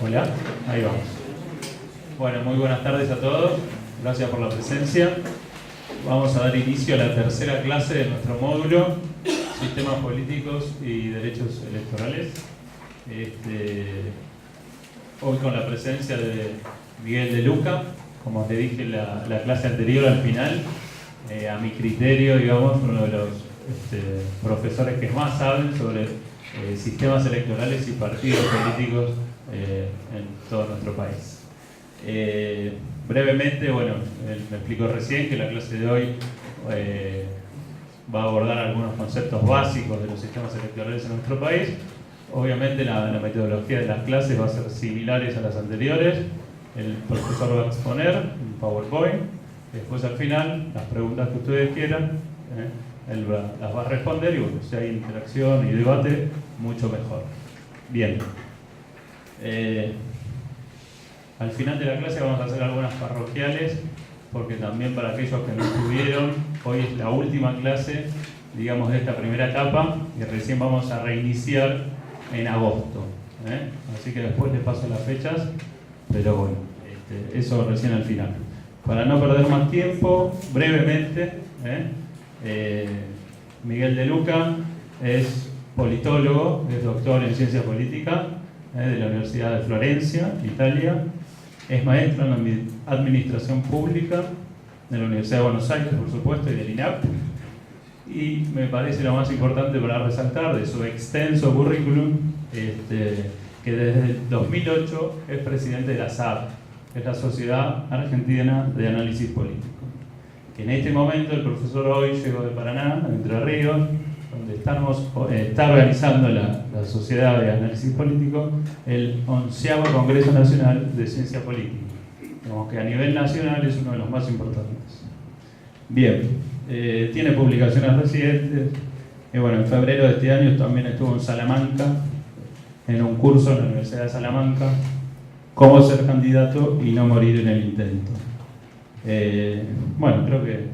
Hola, ahí vamos. Bueno, muy buenas tardes a todos. Gracias por la presencia. Vamos a dar inicio a la tercera clase de nuestro módulo, Sistemas Políticos y Derechos Electorales. Hoy con la presencia de Miguel de Luca, como te dije en la clase anterior al final, a mi criterio, digamos, uno de los profesores que más saben sobre sistemas electorales y partidos políticos en todo nuestro país. Brevemente, bueno, él me explicó recién que la clase de hoy va a abordar algunos conceptos básicos de los sistemas electorales en nuestro país. Obviamente la metodología de las clases va a ser similares a las anteriores. El profesor va a exponer un PowerPoint. Después al final, las preguntas que ustedes quieran, él las va a responder y bueno, si hay interacción y debate, mucho mejor. Bien. Al final de la clase vamos a hacer algunas parroquiales, porque también para aquellos que no estuvieron, hoy es la última clase, digamos, de esta primera etapa, y recién vamos a reiniciar en agosto. Así que después les paso las fechas, pero bueno, eso recién al final. Para no perder más tiempo, brevemente, Miguel de Luca es politólogo, es doctor en ciencia política de la Universidad de Florencia, Italia. Es maestro en administración pública de la Universidad de Buenos Aires, por supuesto, y del INAP. Y me parece lo más importante para resaltar de su extenso currículum, que desde el 2008 es presidente de la SAP, que es la Sociedad Argentina de Análisis Político. Que en este momento el profesor hoy llegó de Paraná, de Entre Ríos, donde está organizando la Sociedad de Análisis Político el 11º Congreso Nacional de Ciencia Política. Digamos que a nivel nacional es uno de los más importantes. Bien, tiene publicaciones recientes. Y bueno, en febrero de este año también estuvo en Salamanca, en un curso en la Universidad de Salamanca, cómo ser candidato y no morir en el intento. Bueno, creo que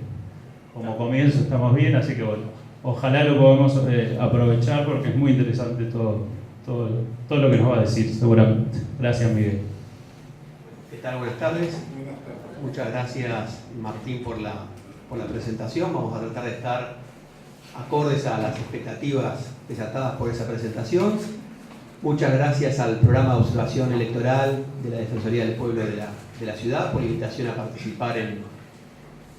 como comienzo estamos bien, así que bueno, ojalá lo podamos aprovechar porque es muy interesante todo lo que nos va a decir, seguramente. Gracias, Miguel. ¿Qué tal? Buenas tardes. Muchas gracias, Martín, por la presentación. Vamos a tratar de estar acordes a las expectativas desatadas por esa presentación. Muchas gracias al programa de observación electoral de la Defensoría del Pueblo de la ciudad por la invitación a participar en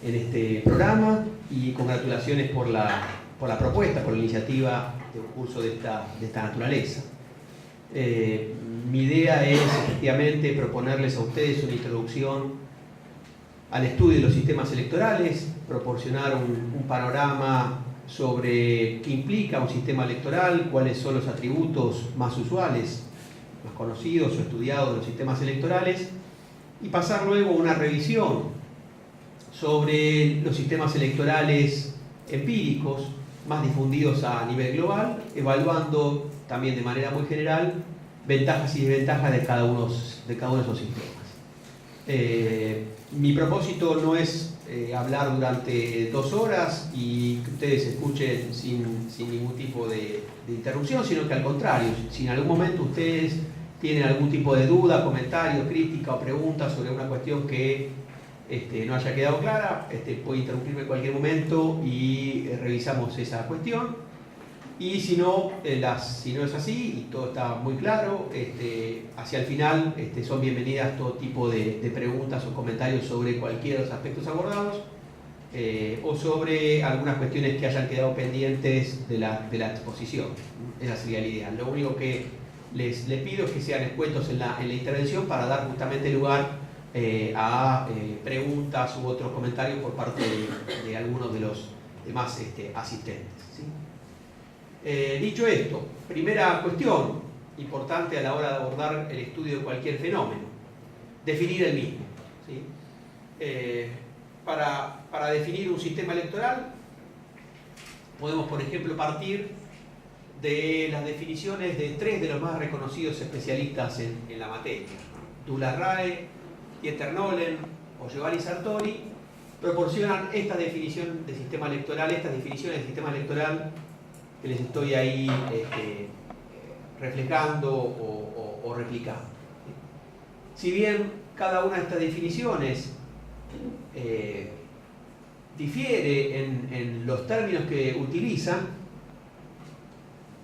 este programa y congratulaciones por la propuesta, por la iniciativa de un curso de esta naturaleza. Mi idea es efectivamente proponerles a ustedes una introducción al estudio de los sistemas electorales, proporcionar un panorama sobre qué implica un sistema electoral, cuáles son los atributos más usuales, más conocidos o estudiados de los sistemas electorales, y pasar luego a una revisión sobre los sistemas electorales empíricos más difundidos a nivel global, evaluando también de manera muy general ventajas y desventajas de cada uno de esos sistemas. Mi propósito no es hablar durante 2 horas y que ustedes escuchen sin ningún tipo de interrupción, sino que al contrario, si en algún momento ustedes tienen algún tipo de duda, comentario, crítica o pregunta sobre una cuestión que no haya quedado clara, puede interrumpirme en cualquier momento y revisamos esa cuestión. Y si no es así y todo está muy claro, hacia el final son bienvenidas todo tipo de preguntas o comentarios sobre cualquiera de los aspectos abordados o sobre algunas cuestiones que hayan quedado pendientes de la exposición. Esa sería la idea. Lo único que les pido es que sean escuetos en la intervención para dar justamente lugar a preguntas u otros comentarios por parte de algunos de los demás asistentes, ¿sí? Dicho esto, primera cuestión importante a la hora de abordar el estudio de cualquier fenómeno: definir el mismo, ¿sí? Para definir un sistema electoral podemos, por ejemplo, partir de las definiciones de 3 de los más reconocidos especialistas en la materia: Dula Rae, Dieter Nolen o Giovanni Sartori proporcionan esta definición de sistema electoral, estas definiciones de sistema electoral que les estoy ahí reflejando o replicando. si bien cada una de estas definiciones difiere en los términos que utilizan,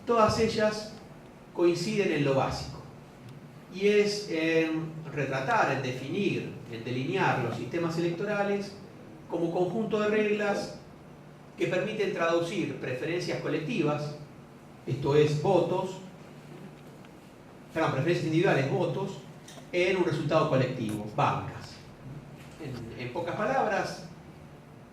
todas ellas coinciden en lo básico, y es en retratar, en definir, en delinear los sistemas electorales como conjunto de reglas que permiten traducir preferencias colectivas, esto es preferencias individuales, votos, en un resultado colectivo, bancas. En pocas palabras,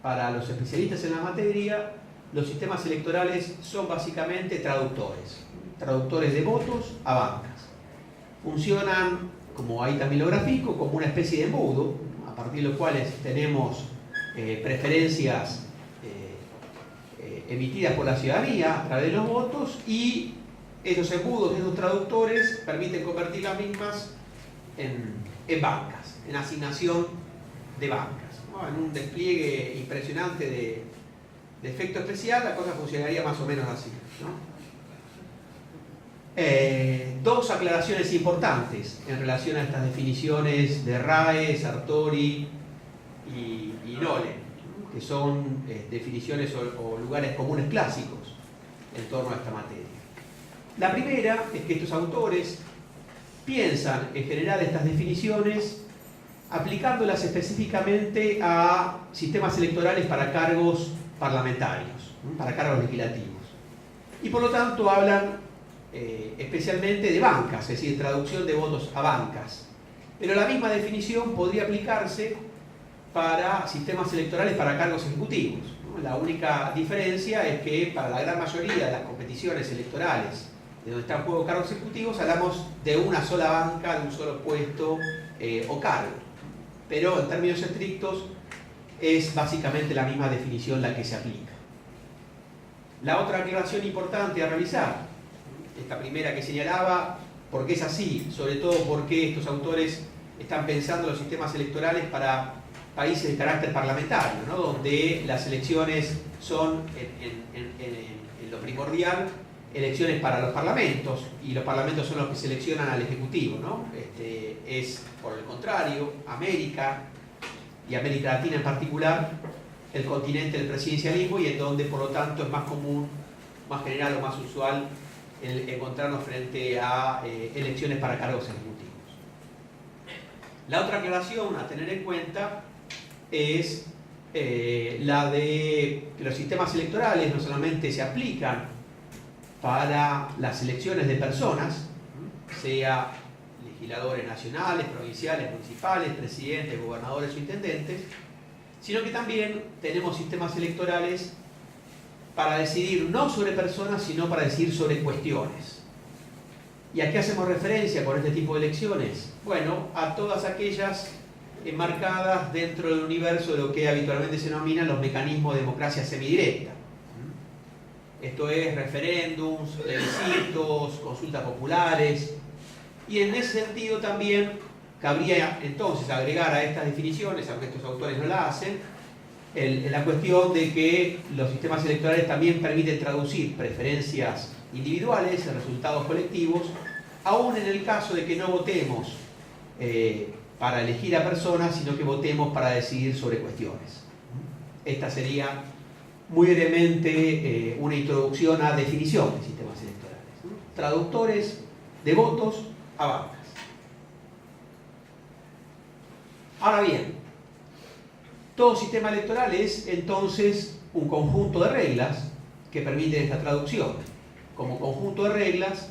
para los especialistas en la materia, los sistemas electorales son básicamente traductores de votos a bancas. Funcionan, como ahí también lo grafico, como una especie de embudo, a partir de los cuales tenemos preferencias emitidas por la ciudadanía a través de los votos, y esos embudos, esos traductores, permiten convertir las mismas en bancas, en asignación de bancas, ¿no? En un despliegue impresionante de efecto especial, la cosa funcionaría más o menos así, ¿no? Dos aclaraciones importantes en relación a estas definiciones de Rae, Sartori y Nolen, que son definiciones o lugares comunes clásicos en torno a esta materia. La primera es que estos autores piensan en general estas definiciones aplicándolas específicamente a sistemas electorales para cargos parlamentarios, para cargos legislativos. Y por lo tanto hablan especialmente de bancas, es decir, traducción de votos a bancas. Pero la misma definición podría aplicarse para sistemas electorales para cargos ejecutivos, ¿no? La única diferencia es que para la gran mayoría de las competiciones electorales de donde están en juego cargos ejecutivos, hablamos de una sola banca, de un solo puesto o cargo. Pero en términos estrictos es básicamente la misma definición la que se aplica. La otra aclaración importante a realizar, esta primera que señalaba, ¿por qué es así? Sobre todo porque estos autores están pensando los sistemas electorales para países de carácter parlamentario, ¿no? Donde las elecciones son, en lo primordial, elecciones para los parlamentos, y los parlamentos son los que seleccionan al Ejecutivo, ¿no? Es, por el contrario, América, y América Latina en particular, el continente del presidencialismo, y en donde, por lo tanto, es más común, más general o más usual encontrarnos frente a elecciones para cargos ejecutivos. La otra aclaración a tener en cuenta es la de que los sistemas electorales no solamente se aplican para las elecciones de personas, sea legisladores nacionales, provinciales, municipales, presidentes, gobernadores o intendentes, sino que también tenemos sistemas electorales para decidir no sobre personas, sino para decidir sobre cuestiones. ¿Y a qué hacemos referencia con este tipo de elecciones? Bueno, a todas aquellas enmarcadas dentro del universo de lo que habitualmente se denominan los mecanismos de democracia semidirecta. Esto es referéndums, plebiscitos, consultas populares, y en ese sentido también cabría entonces agregar a estas definiciones, aunque estos autores no la hacen, la cuestión de que los sistemas electorales también permiten traducir preferencias individuales en resultados colectivos, aún en el caso de que no votemos para elegir a personas, sino que votemos para decidir sobre cuestiones. Esta sería muy brevemente una introducción a definición de sistemas electorales, ¿no? Traductores de votos a bancas. Ahora bien, todo sistema electoral es entonces un conjunto de reglas que permiten esta traducción. Como conjunto de reglas,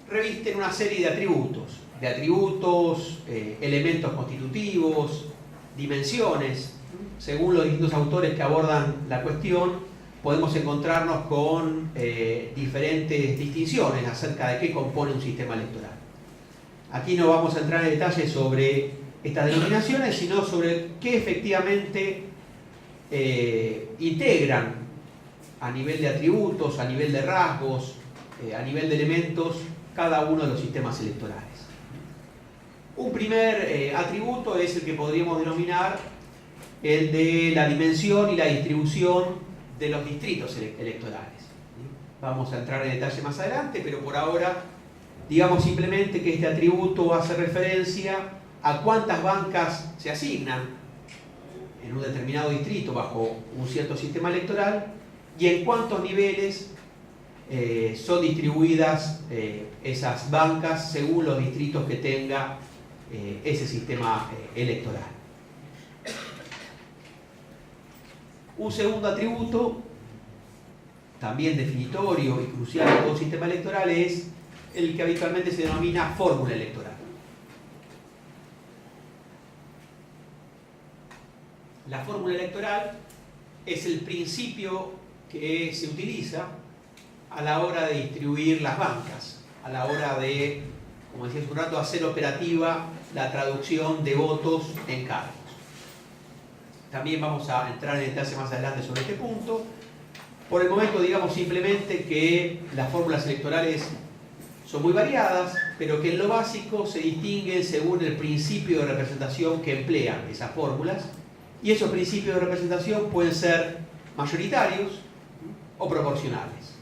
revisten una serie de atributos, elementos constitutivos, dimensiones. Según los distintos autores que abordan la cuestión, podemos encontrarnos con diferentes distinciones acerca de qué compone un sistema electoral. Aquí no vamos a entrar en detalle sobre estas denominaciones, sino sobre qué efectivamente integran a nivel de atributos, a nivel de rasgos, a nivel de elementos, cada uno de los sistemas electorales. Un primer atributo es el que podríamos denominar el de la dimensión y la distribución de los distritos electorales. Vamos a entrar en detalle más adelante, pero por ahora Digamos simplemente que este atributo hace referencia a cuántas bancas se asignan en un determinado distrito bajo un cierto sistema electoral y en cuántos niveles son distribuidas esas bancas según los distritos que tenga ese sistema electoral. Un segundo atributo, también definitorio y crucial en todo sistema electoral, es el que habitualmente se denomina fórmula electoral. La fórmula electoral es el principio que se utiliza a la hora de distribuir las bancas, a la hora de, como decía hace un rato, hacer operativa la traducción de votos en cargos. También vamos a entrar en detalle más adelante sobre este punto. Por el momento digamos simplemente que las fórmulas electorales son muy variadas, pero que en lo básico se distinguen según el principio de representación que emplean esas fórmulas, y esos principios de representación pueden ser mayoritarios o proporcionales.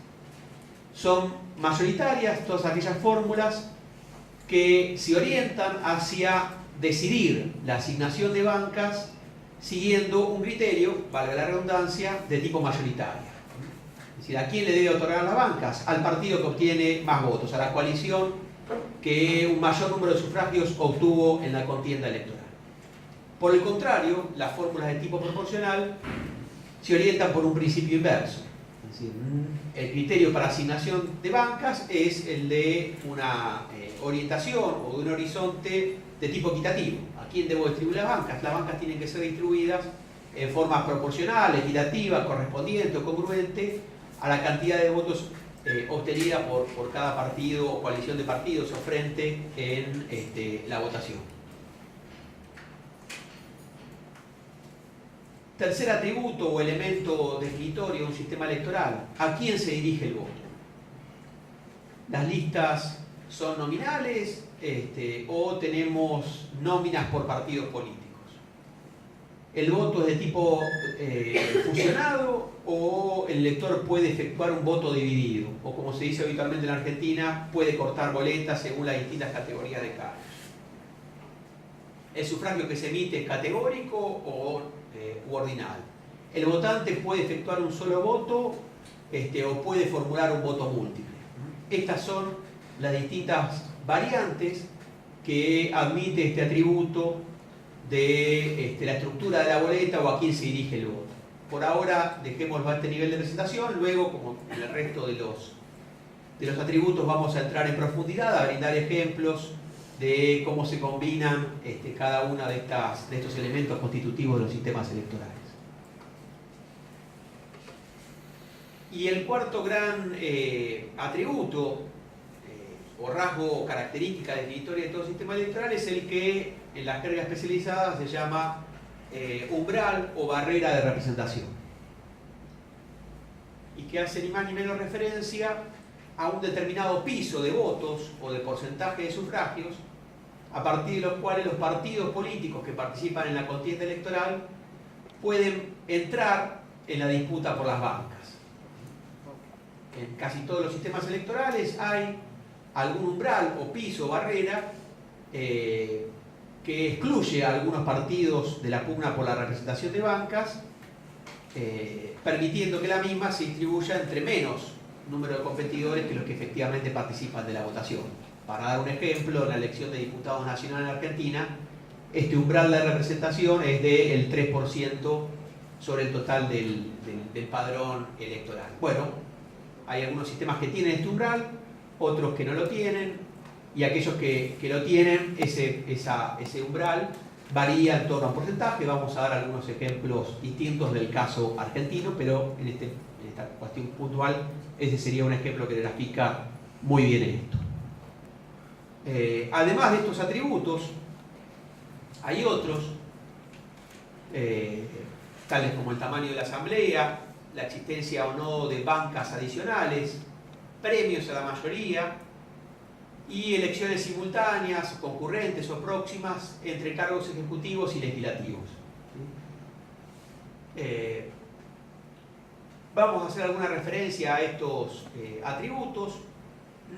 Son mayoritarias todas aquellas fórmulas que se orientan hacia decidir la asignación de bancas siguiendo un criterio, valga la redundancia, de tipo mayoritario. Es decir, ¿a quién le debe otorgar las bancas? Al partido que obtiene más votos, a la coalición que un mayor número de sufragios obtuvo en la contienda electoral. Por el contrario, las fórmulas de tipo proporcional se orientan por un principio inverso. Es decir, el criterio para asignación de bancas es el de una orientación o de un horizonte de tipo equitativo. ¿A quién debo distribuir las bancas? Las bancas tienen que ser distribuidas en forma proporcional, equitativa, correspondiente o congruente a la cantidad de votos obtenida por cada partido o coalición de partidos o frente en la votación. Tercer atributo o elemento definitorio de un sistema electoral: ¿a quién se dirige el voto? Las listas son nominales o tenemos nóminas por partidos políticos. ¿El voto es de tipo fusionado o el elector puede efectuar un voto dividido? O, como se dice habitualmente en Argentina, puede cortar boletas según las distintas categorías de cargos. ¿El sufragio que se emite es categórico o u ordinal? ¿El votante puede efectuar un solo voto o puede formular un voto múltiple? Estas son las distintas variantes que admite este atributo de la estructura de la boleta o a quién se dirige el voto. Por ahora dejémoslo a este nivel de presentación, luego, como en el resto de los atributos, vamos a entrar en profundidad, a brindar ejemplos de cómo se combinan cada uno de estos elementos constitutivos de los sistemas electorales. Y el cuarto gran atributo o rasgo o característica definitoria de todo sistema electoral es el que en la jerga especializada se llama umbral o barrera de representación, y que hace ni más ni menos referencia a un determinado piso de votos o de porcentaje de sufragios a partir de los cuales los partidos políticos que participan en la contienda electoral pueden entrar en la disputa por las bancas. En casi todos los sistemas electorales hay algún umbral o piso o barrera que excluye a algunos partidos de la pugna por la representación de bancas, permitiendo que la misma se distribuya entre menos número de competidores que los que efectivamente participan de la votación. Para dar un ejemplo, en la elección de diputados nacionales en Argentina, este umbral de representación es del 3% sobre el total del padrón electoral. Bueno, hay algunos sistemas que tienen este umbral, otros que no lo tienen, y aquellos que lo tienen, ese umbral varía en torno a un porcentaje. Vamos a dar algunos ejemplos distintos del caso argentino, pero en esta cuestión puntual, ese sería un ejemplo que grafica muy bien esto. Además de estos atributos, hay otros, tales como el tamaño de la asamblea, la existencia o no de bancas adicionales, premios a la mayoría y elecciones simultáneas, concurrentes o próximas entre cargos ejecutivos y legislativos. Vamos a hacer alguna referencia a estos atributos.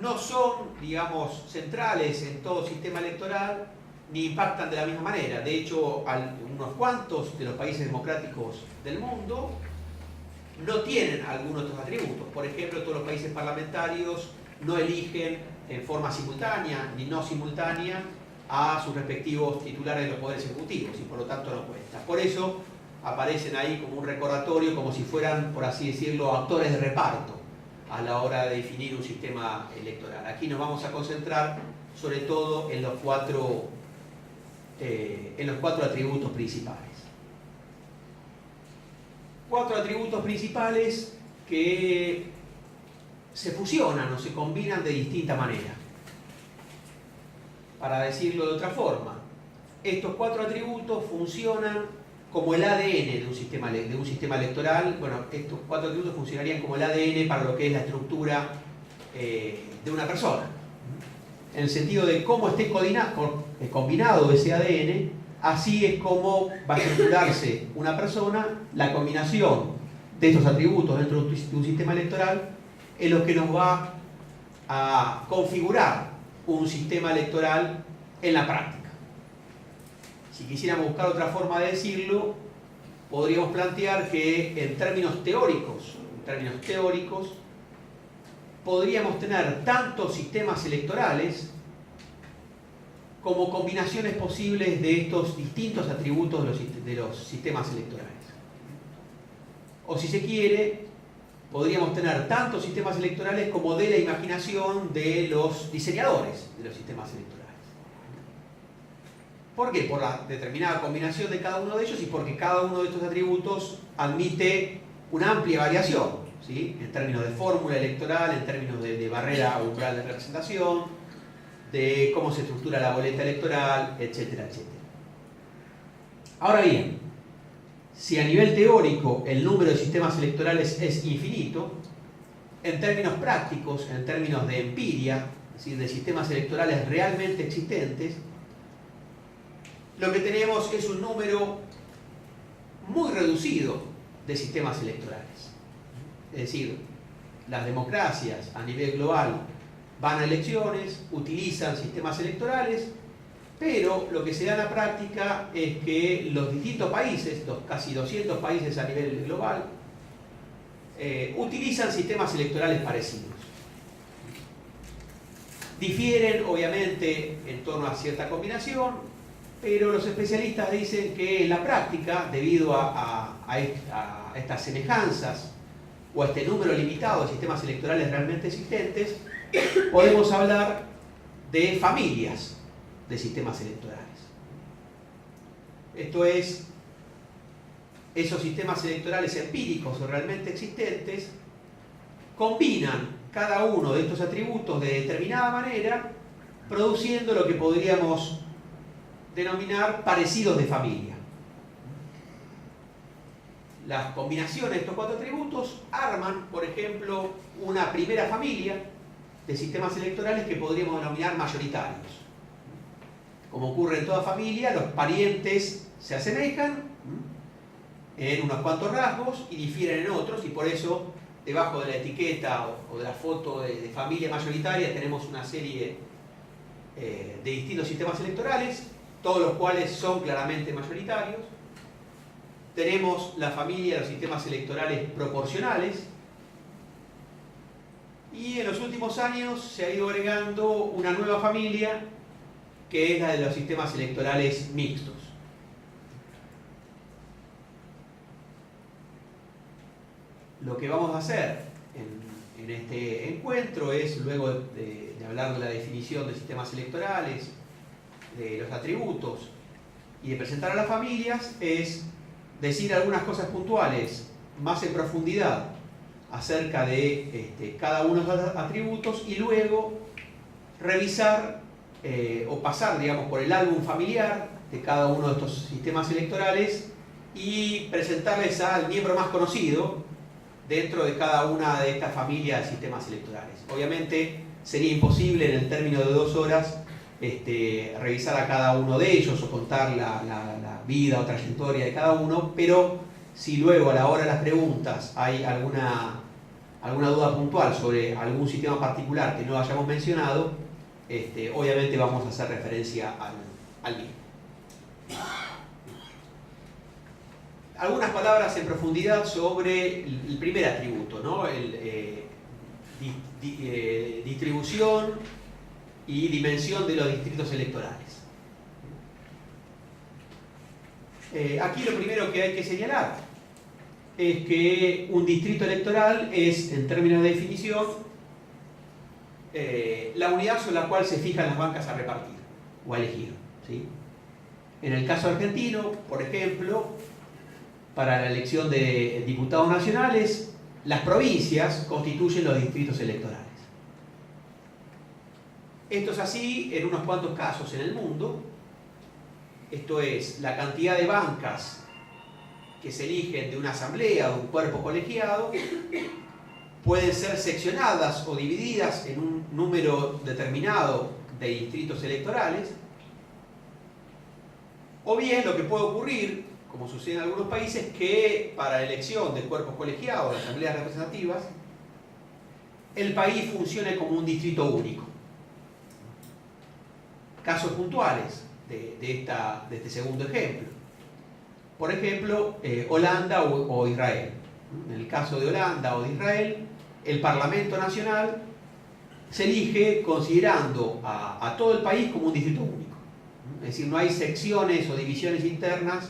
no son, digamos, centrales en todo sistema electoral, ni impactan de la misma manera. De hecho, unos cuantos de los países democráticos del mundo no tienen algunos de estos atributos. Por ejemplo, todos los países parlamentarios no eligen en forma simultánea ni no simultánea a sus respectivos titulares de los poderes ejecutivos y por lo tanto no cuenta. Por eso aparecen ahí como un recordatorio, como si fueran, por así decirlo, actores de reparto a la hora de definir un sistema electoral. Aquí nos vamos a concentrar sobre todo en los cuatro atributos principales. Cuatro atributos principales que se fusionan o se combinan de distinta manera. Para decirlo de otra forma, estos cuatro atributos funcionan como el ADN de un sistema electoral. Bueno, estos cuatro atributos funcionarían como el ADN para lo que es la estructura de una persona. En el sentido de cómo esté combinado ese ADN, así es como va a estructurarse una persona. La combinación de estos atributos dentro de un sistema electoral es lo que nos va a configurar un sistema electoral en la práctica. Si quisiéramos buscar otra forma de decirlo, podríamos plantear que en términos teóricos, podríamos tener tantos sistemas electorales como combinaciones posibles de estos distintos atributos de los sistemas electorales. O si se quiere, podríamos tener tantos sistemas electorales como de la imaginación de los diseñadores de los sistemas electorales. ¿Por qué? Por la determinada combinación de cada uno de ellos y porque cada uno de estos atributos admite una amplia variación, ¿sí? En términos de fórmula electoral, en términos de barrera o umbral de representación, de cómo se estructura la boleta electoral, etcétera, etcétera. Ahora bien, si a nivel teórico el número de sistemas electorales es infinito, en términos prácticos, en términos de empiria, es decir, de sistemas electorales realmente existentes, lo que tenemos es un número muy reducido de sistemas electorales. Es decir, las democracias a nivel global van a elecciones, utilizan sistemas electorales, pero lo que se da en la práctica es que los distintos países, los casi 200 países a nivel global, utilizan sistemas electorales parecidos. Difieren, obviamente, en torno a cierta combinación, pero los especialistas dicen que en la práctica, debido a estas semejanzas o a este número limitado de sistemas electorales realmente existentes, podemos hablar de familias de sistemas electorales. Esto es, esos sistemas electorales empíricos o realmente existentes combinan cada uno de estos atributos de determinada manera, produciendo lo que podríamos denominar parecidos de familia. Las combinaciones de estos cuatro atributos arman, por ejemplo, una primera familia de sistemas electorales que podríamos denominar mayoritarios. Como ocurre en toda familia, los parientes se asemejan en unos cuantos rasgos y difieren en otros, y por eso debajo de la etiqueta o de la foto de familia mayoritaria tenemos una serie de distintos sistemas electorales, todos los cuales son claramente mayoritarios. Tenemos la familia de los sistemas electorales proporcionales, y en los últimos años se ha ido agregando una nueva familia que es la de los sistemas electorales mixtos. Lo que vamos a hacer en este encuentro es, luego de hablar de la definición de sistemas electorales, de los atributos y de presentar a las familias, es decir algunas cosas puntuales más en profundidad acerca de cada uno de los atributos y luego revisar o pasar, digamos, por el álbum familiar de cada uno de estos sistemas electorales y presentarles al miembro más conocido dentro de cada una de estas familias de sistemas electorales. Obviamente sería imposible en el término de 2 horas revisar a cada uno de ellos o contar la vida o trayectoria de cada uno, pero si luego a la hora de las preguntas hay alguna alguna duda puntual sobre algún sistema particular que no hayamos mencionado, obviamente vamos a hacer referencia al mismo. Algunas palabras en profundidad sobre el primer atributo, ¿no? Distribución y dimensión de los distritos electorales. Aquí lo primero que hay que señalar es que un distrito electoral es, en términos de definición, la unidad sobre la cual se fijan las bancas a repartir o a elegir, ¿sí? En el caso argentino, por ejemplo, para la elección de diputados nacionales, las provincias constituyen los distritos electorales. Esto es así en unos cuantos casos en el mundo. Esto es, la cantidad de bancas que se eligen de una asamblea o de un cuerpo colegiado pueden ser seccionadas o divididas en un número determinado de distritos electorales, o bien lo que puede ocurrir, como sucede en algunos países, que para la elección de cuerpos colegiados, de asambleas representativas, el país funcione como un distrito único. Casos puntuales de este segundo ejemplo. Por ejemplo, Holanda o Israel. En el caso de Holanda o de Israel, el Parlamento Nacional se elige considerando a todo el país como un distrito único. Es decir, no hay secciones o divisiones internas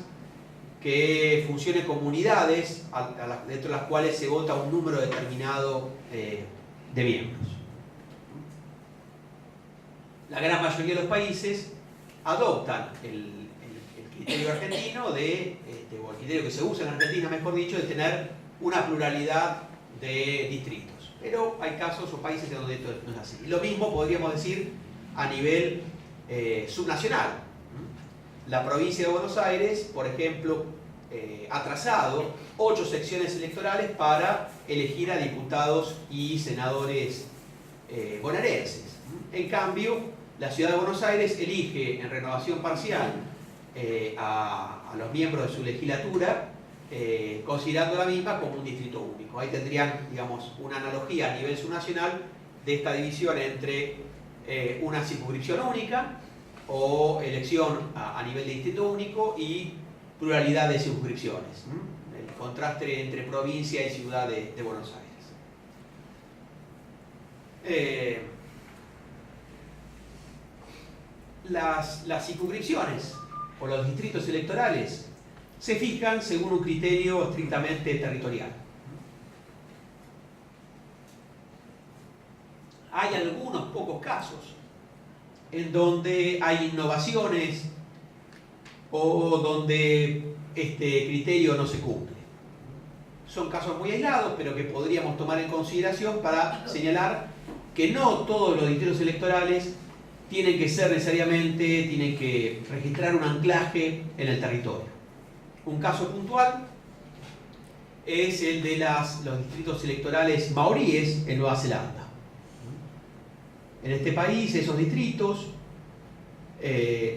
que funcionen como unidades dentro de las cuales se vota un número determinado de miembros. La gran mayoría de los países adoptan el criterio argentino o el criterio que se usa en Argentina, mejor dicho, de tener una pluralidad de distritos. Pero hay casos o países en donde esto no es así. Y lo mismo podríamos decir a nivel subnacional. La provincia de Buenos Aires, por ejemplo, ha trazado 8 secciones electorales para elegir a diputados y senadores bonaerenses. En cambio, la ciudad de Buenos Aires elige en renovación parcial a los miembros de su legislatura, considerando la misma como un distrito único. Ahí tendrían, digamos, una analogía a nivel subnacional de esta división entre una circunscripción única o elección a nivel de distrito único y pluralidad de circunscripciones. El contraste entre provincia y ciudad de Buenos Aires. Las circunscripciones o los distritos electorales se fijan según un criterio estrictamente territorial. Hay algunos pocos casos en donde hay innovaciones o donde este criterio no se cumple. Son casos muy aislados, pero que podríamos tomar en consideración para señalar que no todos los distritos electorales tienen que ser necesariamente, tienen que registrar un anclaje en el territorio. Un caso puntual es el de los distritos electorales maoríes en Nueva Zelanda. En este país esos distritos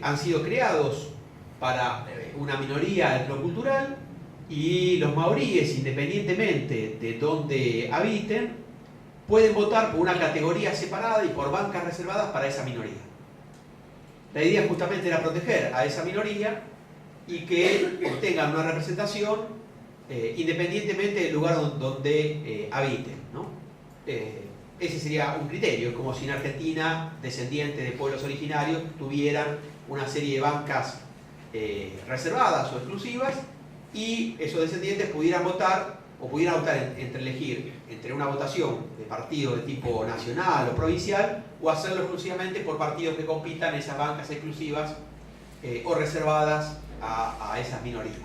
han sido creados para una minoría etnocultural y los maoríes, independientemente de dónde habiten, pueden votar por una categoría separada y por bancas reservadas para esa minoría. La idea justamente era proteger a esa minoría y que obtengan una representación independientemente del lugar donde habiten, ¿no? Ese sería un criterio, como si en Argentina descendientes de pueblos originarios tuvieran una serie de bancas reservadas o exclusivas y esos descendientes pudieran votar o pudieran optar entre elegir entre una votación de partido de tipo nacional o provincial o hacerlo exclusivamente por partidos que compitan en esas bancas exclusivas o reservadas a esas minorías.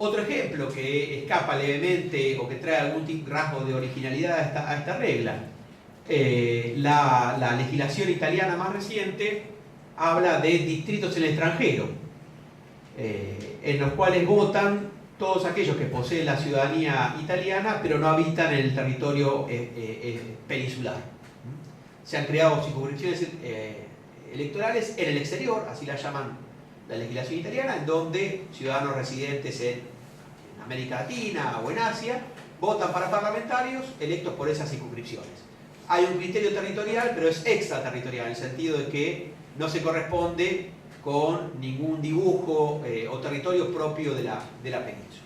Otro ejemplo que escapa levemente o que trae algún rasgo de originalidad a esta regla, la legislación italiana más reciente habla de distritos en el extranjero, en los cuales votan todos aquellos que poseen la ciudadanía italiana pero no habitan en el territorio peninsular. Se han creado circunscripciones electorales en el exterior, así la llaman la legislación italiana, en donde ciudadanos residentes en América Latina o en Asia, votan para parlamentarios electos por esas circunscripciones. Hay un criterio territorial, pero es extraterritorial, en el sentido de que no se corresponde con ningún dibujo o territorio propio de la península.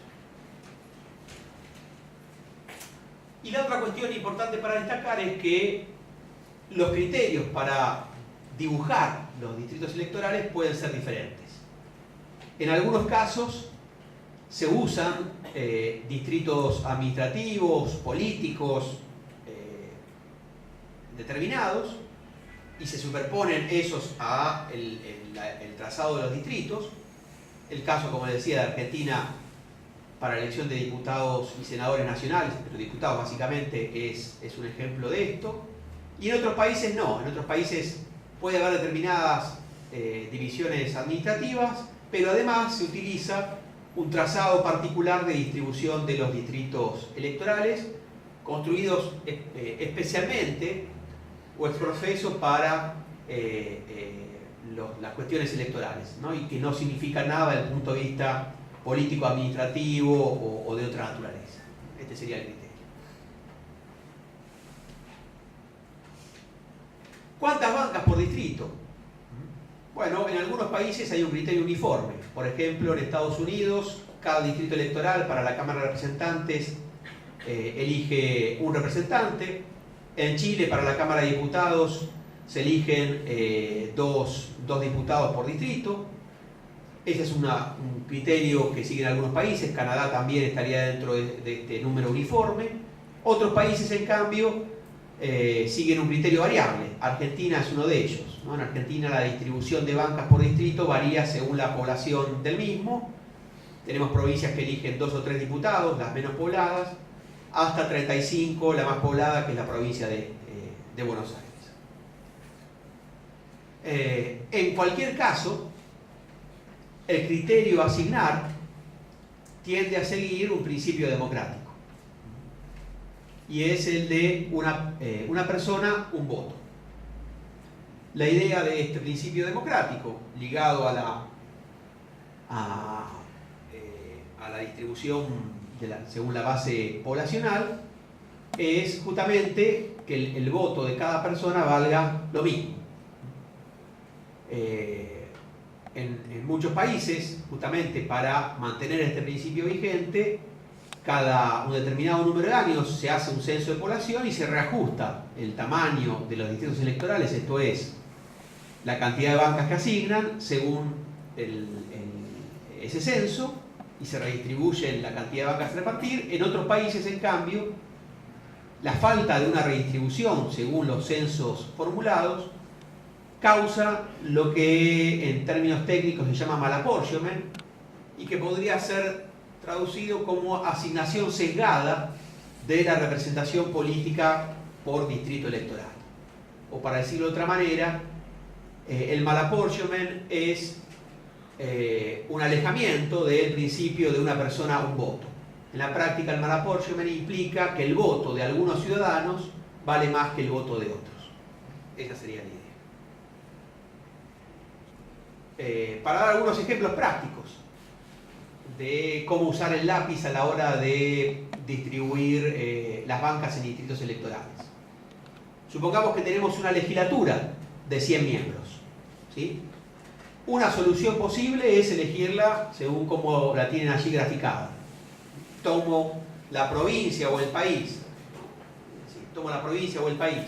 Y la otra cuestión importante para destacar es que los criterios para dibujar los distritos electorales pueden ser diferentes. En algunos casos se usan distritos administrativos, políticos determinados y se superponen esos a el trazado de los distritos. El caso, como les decía, de Argentina para la elección de diputados y senadores nacionales, pero diputados básicamente es un ejemplo de esto. Y en otros países no, en otros países puede haber determinadas divisiones administrativas, pero además se utiliza un trazado particular de distribución de los distritos electorales, construidos especialmente o ex professo para las cuestiones electorales, ¿no? Y que no significa nada desde el punto de vista político-administrativo o de otra naturaleza. Este sería el criterio. ¿Cuántas bancas por distrito? Bueno, en algunos países hay un criterio uniforme. Por ejemplo, en Estados Unidos, cada distrito electoral para la Cámara de Representantes elige un representante. En Chile, para la Cámara de Diputados, se eligen dos diputados por distrito. Ese es un criterio que siguen algunos países. Canadá también estaría dentro de este número uniforme. Otros países, en cambio, siguen un criterio variable. Argentina es uno de ellos, ¿no? En Argentina la distribución de bancas por distrito varía según la población del mismo. Tenemos provincias que eligen 2 o 3 diputados, las menos pobladas, hasta 35, la más poblada, que es la provincia de Buenos Aires. En cualquier caso, el criterio a asignar tiende a seguir un principio democrático. Y es el de una persona, un voto. La idea de este principio democrático, ligado a la distribución según la base poblacional, es justamente que el voto de cada persona valga lo mismo. En muchos países, justamente para mantener este principio vigente, cada un determinado número de años se hace un censo de población y se reajusta el tamaño de los distritos electorales, esto es, la cantidad de bancas que asignan según ese censo, y se redistribuye la cantidad de bancas a repartir. En otros países, en cambio, la falta de una redistribución según los censos formulados causa lo que en términos técnicos se llama malapportionment y que podría ser traducido como asignación sesgada de la representación política por distrito electoral. O para decirlo de otra manera, el malapportionment es un alejamiento del principio de una persona, un voto. En la práctica, el malapportionment implica que el voto de algunos ciudadanos vale más que el voto de otros. Esa sería la idea. Para dar algunos ejemplos prácticos de cómo usar el lápiz a la hora de distribuir las bancas en distritos electorales. Supongamos que tenemos una legislatura de 100 miembros, ¿sí? Una solución posible es elegirla según como la tienen allí graficada. Tomo la provincia o el país, ¿sí? Tomo la provincia o el país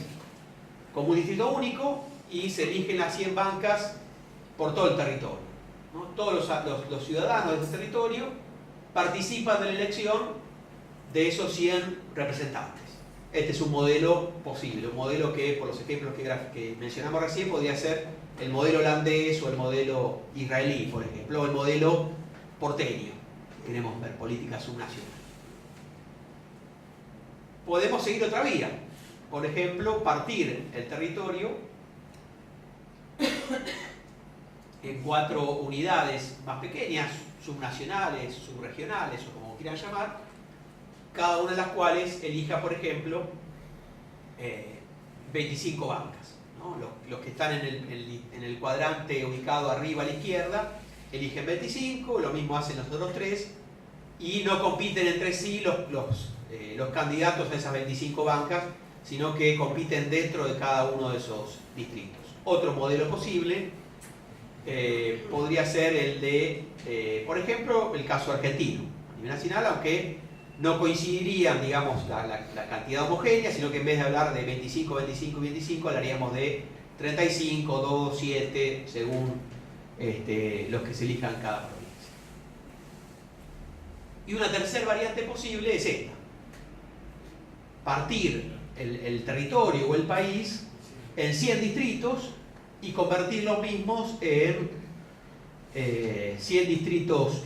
como un distrito único y se eligen las 100 bancas por todo el territorio, ¿no? Todos los ciudadanos de ese territorio participan de la elección de esos 100 representantes. Este es un modelo posible, un modelo que, por los ejemplos que mencionamos recién, podría ser el modelo holandés o el modelo israelí, por ejemplo, o el modelo porteño. Queremos ver política subnacional. Podemos seguir otra vía. Por ejemplo, partir el territorio en 4 unidades más pequeñas, subnacionales, subregionales o como quieran llamar, cada una de las cuales elija, por ejemplo, 25 bancas, ¿no? Los que están en el cuadrante ubicado arriba a la izquierda eligen 25, lo mismo hacen los otros 3 y no compiten entre sí los candidatos a esas 25 bancas, sino que compiten dentro de cada uno de esos distritos. Otro modelo posible podría ser el de, por ejemplo, el caso argentino, a nivel nacional, aunque no coincidirían, digamos, la cantidad homogénea, sino que en vez de hablar de 25, 25 y 25, hablaríamos de 35, 2, 7, según los que se elijan cada provincia. Y una tercera variante posible es esta: partir el territorio o el país en 100 distritos y convertir los mismos en 100 distritos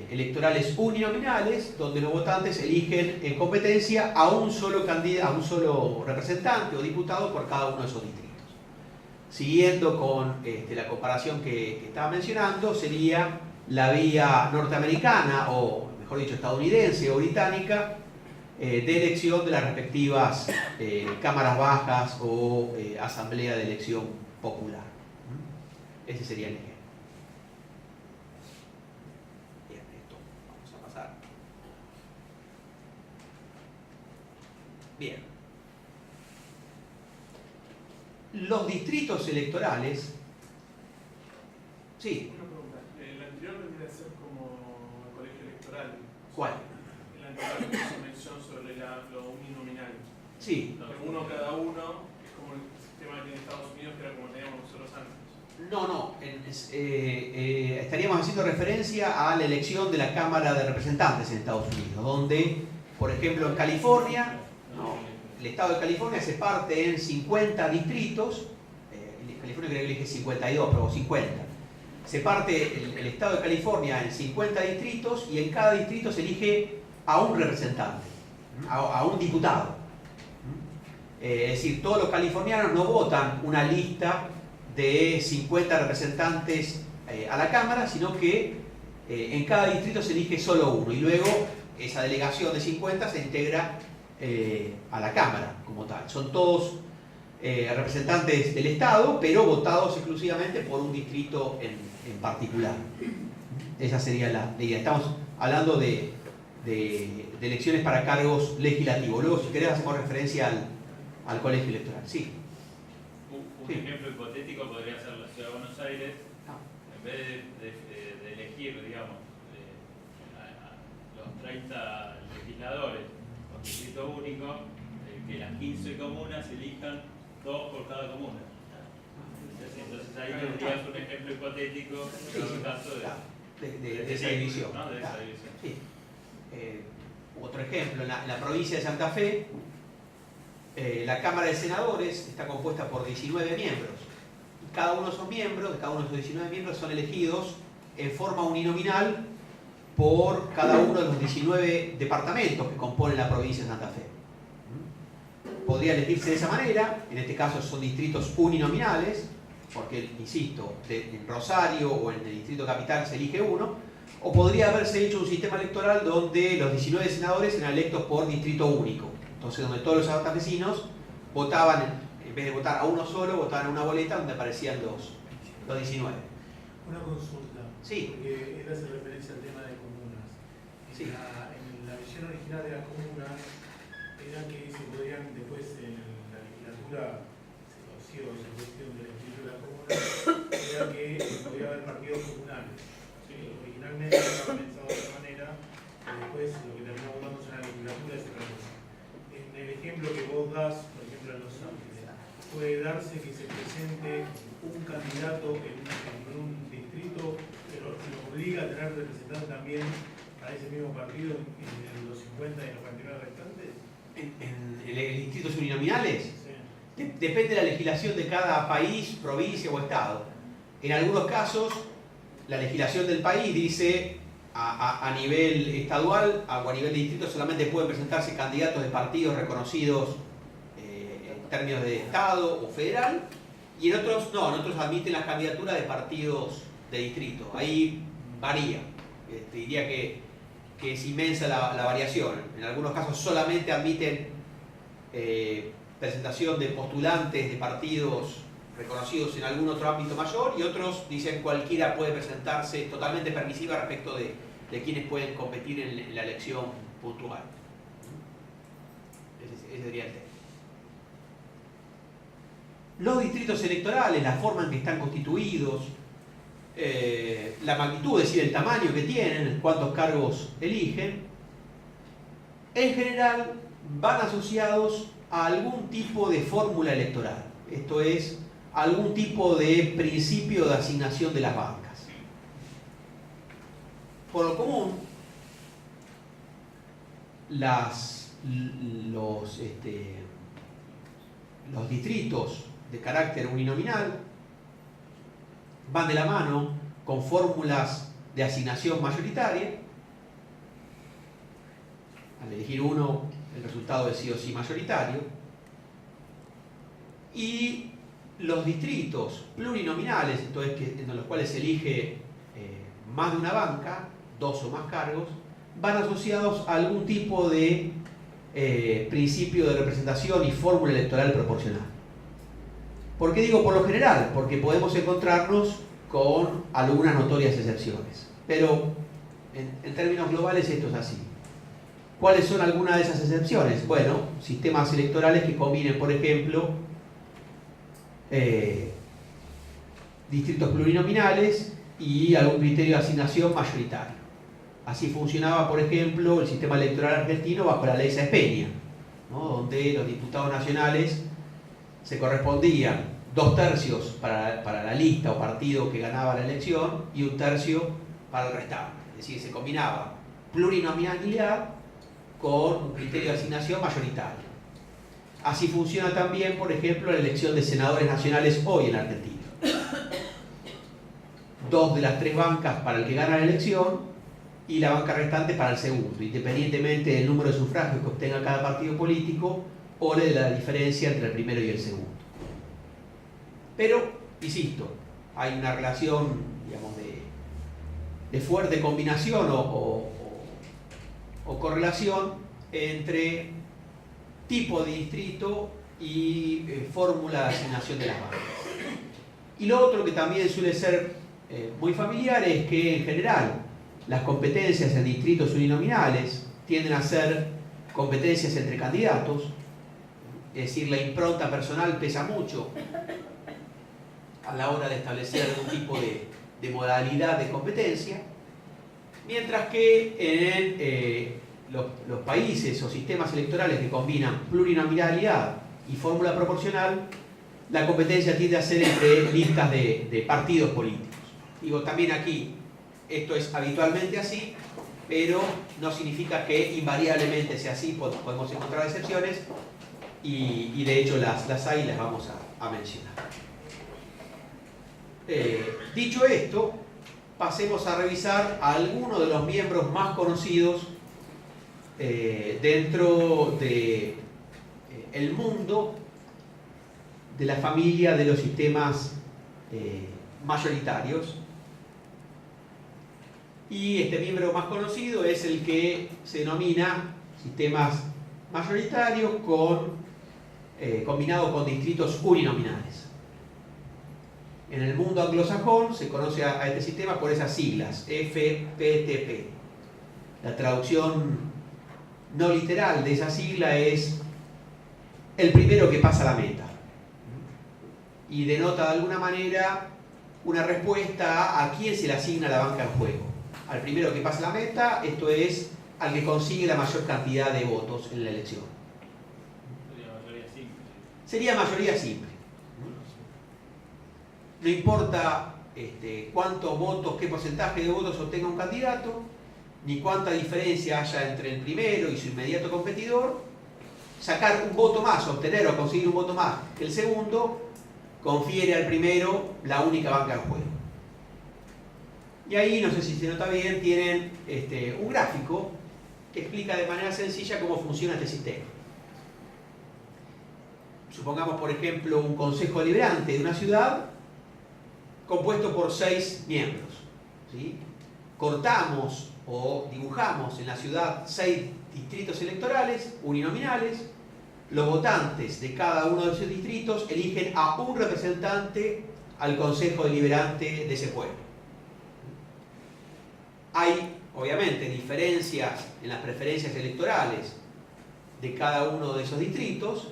electorales uninominales, donde los votantes eligen en competencia a un solo candidato, a un solo representante o diputado por cada uno de esos distritos. Siguiendo con la comparación que estaba mencionando, sería la vía norteamericana, o mejor dicho, estadounidense o británica, de elección de las respectivas cámaras bajas o asamblea de elección popular. Ese sería el ejemplo. Bien, esto vamos a pasar. Bien. Los distritos electorales. Sí. Una pregunta. El anterior debería ser como el colegio electoral. ¿Cuál? El anterior que hizo mención sobre lo uninominal. Sí. Uno cada uno, es como el sistema que tiene Estados Unidos, que era como teníamos nosotros antes. No. Estaríamos haciendo referencia a la elección de la Cámara de Representantes en Estados Unidos, donde, por ejemplo, en California, el estado de California se parte en 50 distritos. En California creo que elige 52, pero 50. Se parte el estado de California en 50 distritos y en cada distrito se elige a un representante, a un diputado. Es decir, todos los californianos no votan una lista de 50 representantes a la Cámara, sino que en cada distrito se elige solo uno, y luego esa delegación de 50 se integra a la Cámara como tal. Son todos representantes del Estado, pero votados exclusivamente por un distrito en particular. Esa sería la idea. Estamos hablando de elecciones para cargos legislativos. Luego, si querés, hacemos referencia al colegio electoral. Sí. Un ejemplo hipotético podría ser la Ciudad de Buenos Aires. En vez de elegir, digamos, a los 30 legisladores con distrito único, que las 15 comunas elijan 2 por cada comuna. Entonces ahí tendrías un ejemplo hipotético en el caso de esa división. ¿no? De esa división. Sí. Otro ejemplo, en la provincia de Santa Fe, la Cámara de Senadores está compuesta por 19 miembros. Cada uno de esos miembros, cada uno de esos 19 miembros, son elegidos en forma uninominal por cada uno de los 19 departamentos que componen la provincia de Santa Fe. Podría elegirse de esa manera. En este caso son distritos uninominales, porque, insisto, en Rosario o en el distrito capital se elige uno. O podría haberse hecho un sistema electoral donde los 19 senadores eran electos por distrito único. Entonces, donde todos los santafesinos votaban, en vez de votar a uno solo, votaban a una boleta donde aparecían los 19. Una consulta. Sí. Porque él hace referencia al tema de comunas. Sí. En la visión original de las comunas era que se podían, después en la legislatura se conoció esa cuestión del espíritu de las comunas, era que podía haber partidos comunales. Originalmente estaba pensado de otra manera, y después lo que terminó votándose en la legislatura es otra cosa. En el ejemplo que vos das, por ejemplo en Los Ángeles, puede darse que se presente un candidato en un distrito, pero lo obliga a tener representante también a ese mismo partido en los 50 y en los 49 restantes. ¿En distritos uninominales? Sí. Depende de la legislación de cada país, provincia o estado. En algunos casos, la legislación del país dice a nivel estadual o a nivel de distrito solamente pueden presentarse candidatos de partidos reconocidos en términos de estado o federal, y en otros no, en otros admiten las candidaturas de partidos de distrito. Ahí varía. Diría que es inmensa la variación. En algunos casos solamente admiten presentación de postulantes de partidos reconocidos en algún otro ámbito mayor, y otros dicen cualquiera puede presentarse, totalmente permisiva respecto de de quienes pueden competir en la elección puntual. Ese sería el tema. Los distritos electorales, la forma en que están constituidos, la magnitud, es decir, el tamaño que tienen, cuántos cargos eligen, en general van asociados a algún tipo de fórmula electoral. Esto es, algún tipo de principio de asignación de las bancas. Por lo común, los distritos de carácter uninominal van de la mano con fórmulas de asignación mayoritaria. Al elegir uno, el resultado es sí o sí mayoritario. Y los distritos plurinominales, esto es en los cuales se elige más de una banca, 2 o más cargos, van asociados a algún tipo de principio de representación y fórmula electoral proporcional. ¿Por qué digo por lo general? Porque podemos encontrarnos con algunas notorias excepciones. Pero en términos globales esto es así. ¿Cuáles son algunas de esas excepciones? Bueno, sistemas electorales que combinen, por ejemplo, distritos plurinominales y algún criterio de asignación mayoritario. Así funcionaba, por ejemplo, el sistema electoral argentino bajo la ley Sáenz Peña, ¿no? Donde los diputados nacionales se correspondían 2/3 para la lista o partido que ganaba la elección y 1/3 para el restante. Es decir, se combinaba plurinominalidad con un criterio de asignación mayoritario. Así funciona también, por ejemplo, la elección de senadores nacionales hoy en Argentina. 2 de las 3 bancas para el que gana la elección y la banca restante para el segundo, independientemente del número de sufragios que obtenga cada partido político o de la diferencia entre el primero y el segundo. Pero, insisto, hay una relación, digamos, de fuerte combinación o correlación entre tipo de distrito y fórmula de asignación de las bancas. Y lo otro que también suele ser muy familiar es que, en general, las competencias en distritos uninominales tienden a ser competencias entre candidatos, es decir, la impronta personal pesa mucho a la hora de establecer algún tipo de modalidad de competencia, mientras que en los países o sistemas electorales que combinan plurinominalidad y fórmula proporcional, la competencia tiende a ser entre listas de partidos políticos. Digo, también aquí esto es habitualmente así, pero no significa que invariablemente sea así, podemos encontrar excepciones y de hecho las hay y las vamos a mencionar. Dicho esto, pasemos a revisar a algunos de los miembros más conocidos dentro del mundo de la familia de los sistemas mayoritarios. Y este miembro más conocido es el que se denomina sistemas mayoritarios combinado con distritos uninominales. En el mundo anglosajón se conoce a este sistema por esas siglas, FPTP. La traducción no literal de esa sigla es el primero que pasa la meta. Y denota de alguna manera una respuesta a quién se le asigna la banca en juego. Al primero que pasa la meta, esto es al que consigue la mayor cantidad de votos en la elección. Sería mayoría simple. Sería mayoría simple. No importa cuántos votos, qué porcentaje de votos obtenga un candidato, ni cuánta diferencia haya entre el primero y su inmediato competidor, sacar un voto más, obtener o conseguir un voto más que el segundo, confiere al primero la única banca en juego. Y ahí, no sé si se nota bien, tienen un gráfico que explica de manera sencilla cómo funciona este sistema. Supongamos, por ejemplo, un consejo deliberante de una ciudad compuesto por 6 miembros, ¿sí? Cortamos o dibujamos en la ciudad 6 distritos electorales uninominales. Los votantes de cada uno de esos distritos eligen a un representante al consejo deliberante de ese pueblo. Hay obviamente, diferencias en las preferencias electorales de cada uno de esos distritos,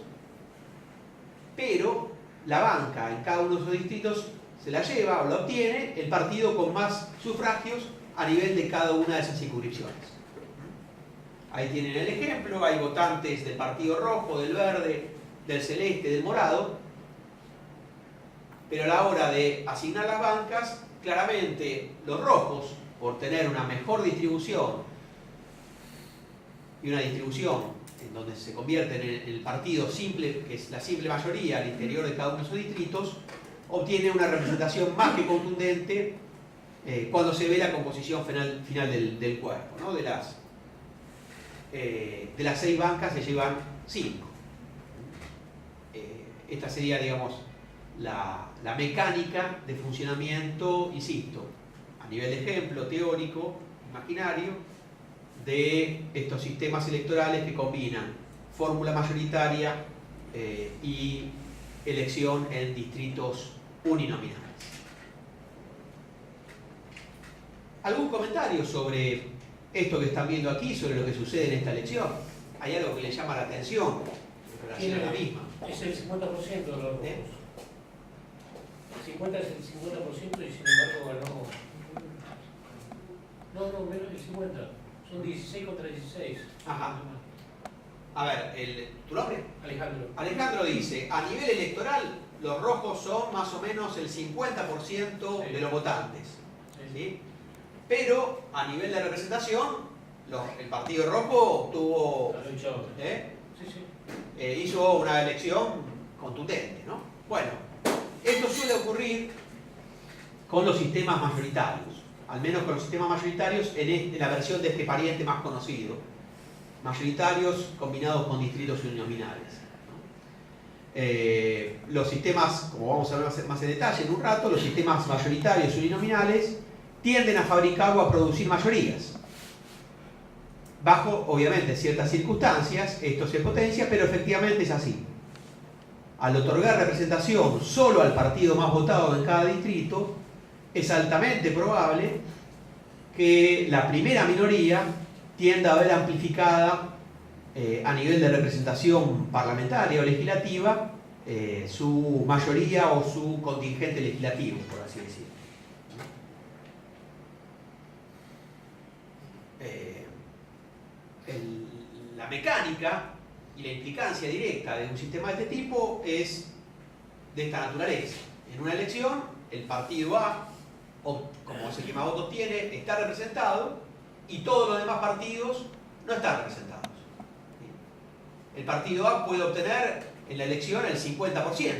pero la banca en cada uno de esos distritos se la lleva o la obtiene el partido con más sufragios a nivel de cada una de esas circunscripciones. Ahí tienen el ejemplo, hay votantes del partido rojo, del verde, del celeste, del morado, pero a la hora de asignar las bancas, claramente los rojos, por tener una mejor distribución y una distribución en donde se convierten en el partido simple, que es la simple mayoría al interior de cada uno de sus distritos, obtiene una representación más que contundente cuando se ve la composición final del cuerpo, ¿no? De las 6 bancas se llevan 5. Esta sería, digamos, la mecánica de funcionamiento, insisto, a nivel de ejemplo teórico, imaginario, de estos sistemas electorales que combinan fórmula mayoritaria y elección en distritos uninominales. ¿Algún comentario sobre esto que están viendo aquí, sobre lo que sucede en esta elección? ¿Hay algo que les llama la atención en relación a la misma? Es el 50% de los votos. El 50 es el 50% y sin embargo ganó. No, menos el 50. Son 16 contra 16. Ajá. A ver, ¿tu nombre? Alejandro. Alejandro dice, a nivel electoral, los rojos son más o menos el 50% de los votantes. ¿Sí? Pero a nivel de representación, el Partido Rojo tuvo, hizo una elección contundente, ¿no? Bueno, esto suele ocurrir con los sistemas mayoritarios, al menos con los sistemas mayoritarios en la versión de este pariente más conocido, mayoritarios combinados con distritos uninominales. Los sistemas, como vamos a ver más en detalle en un rato, los sistemas mayoritarios uninominales tienden a fabricar o a producir mayorías. Bajo, obviamente, ciertas circunstancias, esto se potencia, pero efectivamente es así. Al otorgar representación solo al partido más votado en cada distrito, es altamente probable que la primera minoría tienda a ver amplificada a nivel de representación parlamentaria o legislativa su mayoría o su contingente legislativo, por así decirlo. La mecánica y la implicancia directa de un sistema de este tipo es de esta naturaleza. En una elección, el partido A, o como es el que más votos tiene, está representado y todos los demás partidos no están representados. El partido A puede obtener en la elección el 50%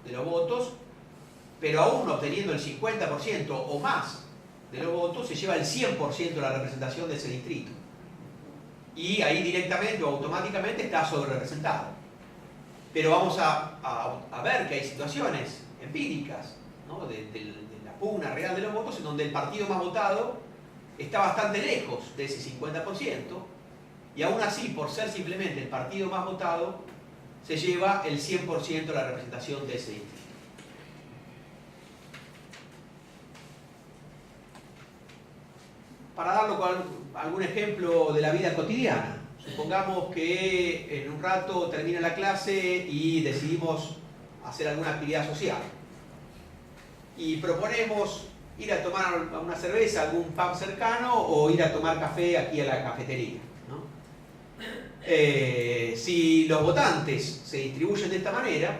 de los votos, pero aún obteniendo el 50% o más de los votos, se lleva el 100% de la representación de ese distrito. Y ahí directamente o automáticamente está sobre representado. Pero vamos a ver que hay situaciones empíricas, ¿no? de la pugna real de los votos en donde el partido más votado está bastante lejos de ese 50% y aún así, por ser simplemente el partido más votado, se lleva el 100% de la representación de ese distrito. Para darlo con algún ejemplo de la vida cotidiana, supongamos que en un rato termina la clase y decidimos hacer alguna actividad social y proponemos ir a tomar una cerveza a algún pub cercano o ir a tomar café aquí a la cafetería, ¿no? Si los votantes se distribuyen de esta manera,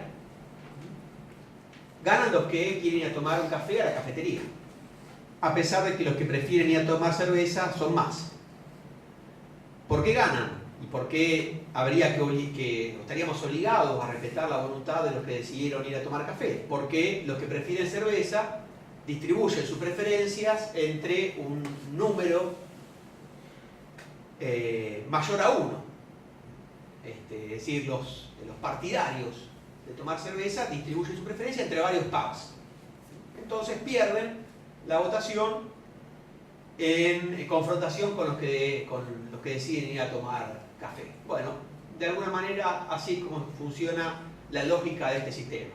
ganan los que quieren ir a tomar un café a la cafetería, a pesar de que los que prefieren ir a tomar cerveza son más. ¿Por qué ganan? ¿Y por qué estaríamos obligados a respetar la voluntad de los que decidieron ir a tomar café? Porque los que prefieren cerveza distribuyen sus preferencias entre un número mayor a 1. Es decir, los partidarios de tomar cerveza distribuyen su preferencia entre varios pubs. Entonces pierden la votación en confrontación con los que deciden ir a tomar café. Bueno, de alguna manera así es como funciona la lógica de este sistema,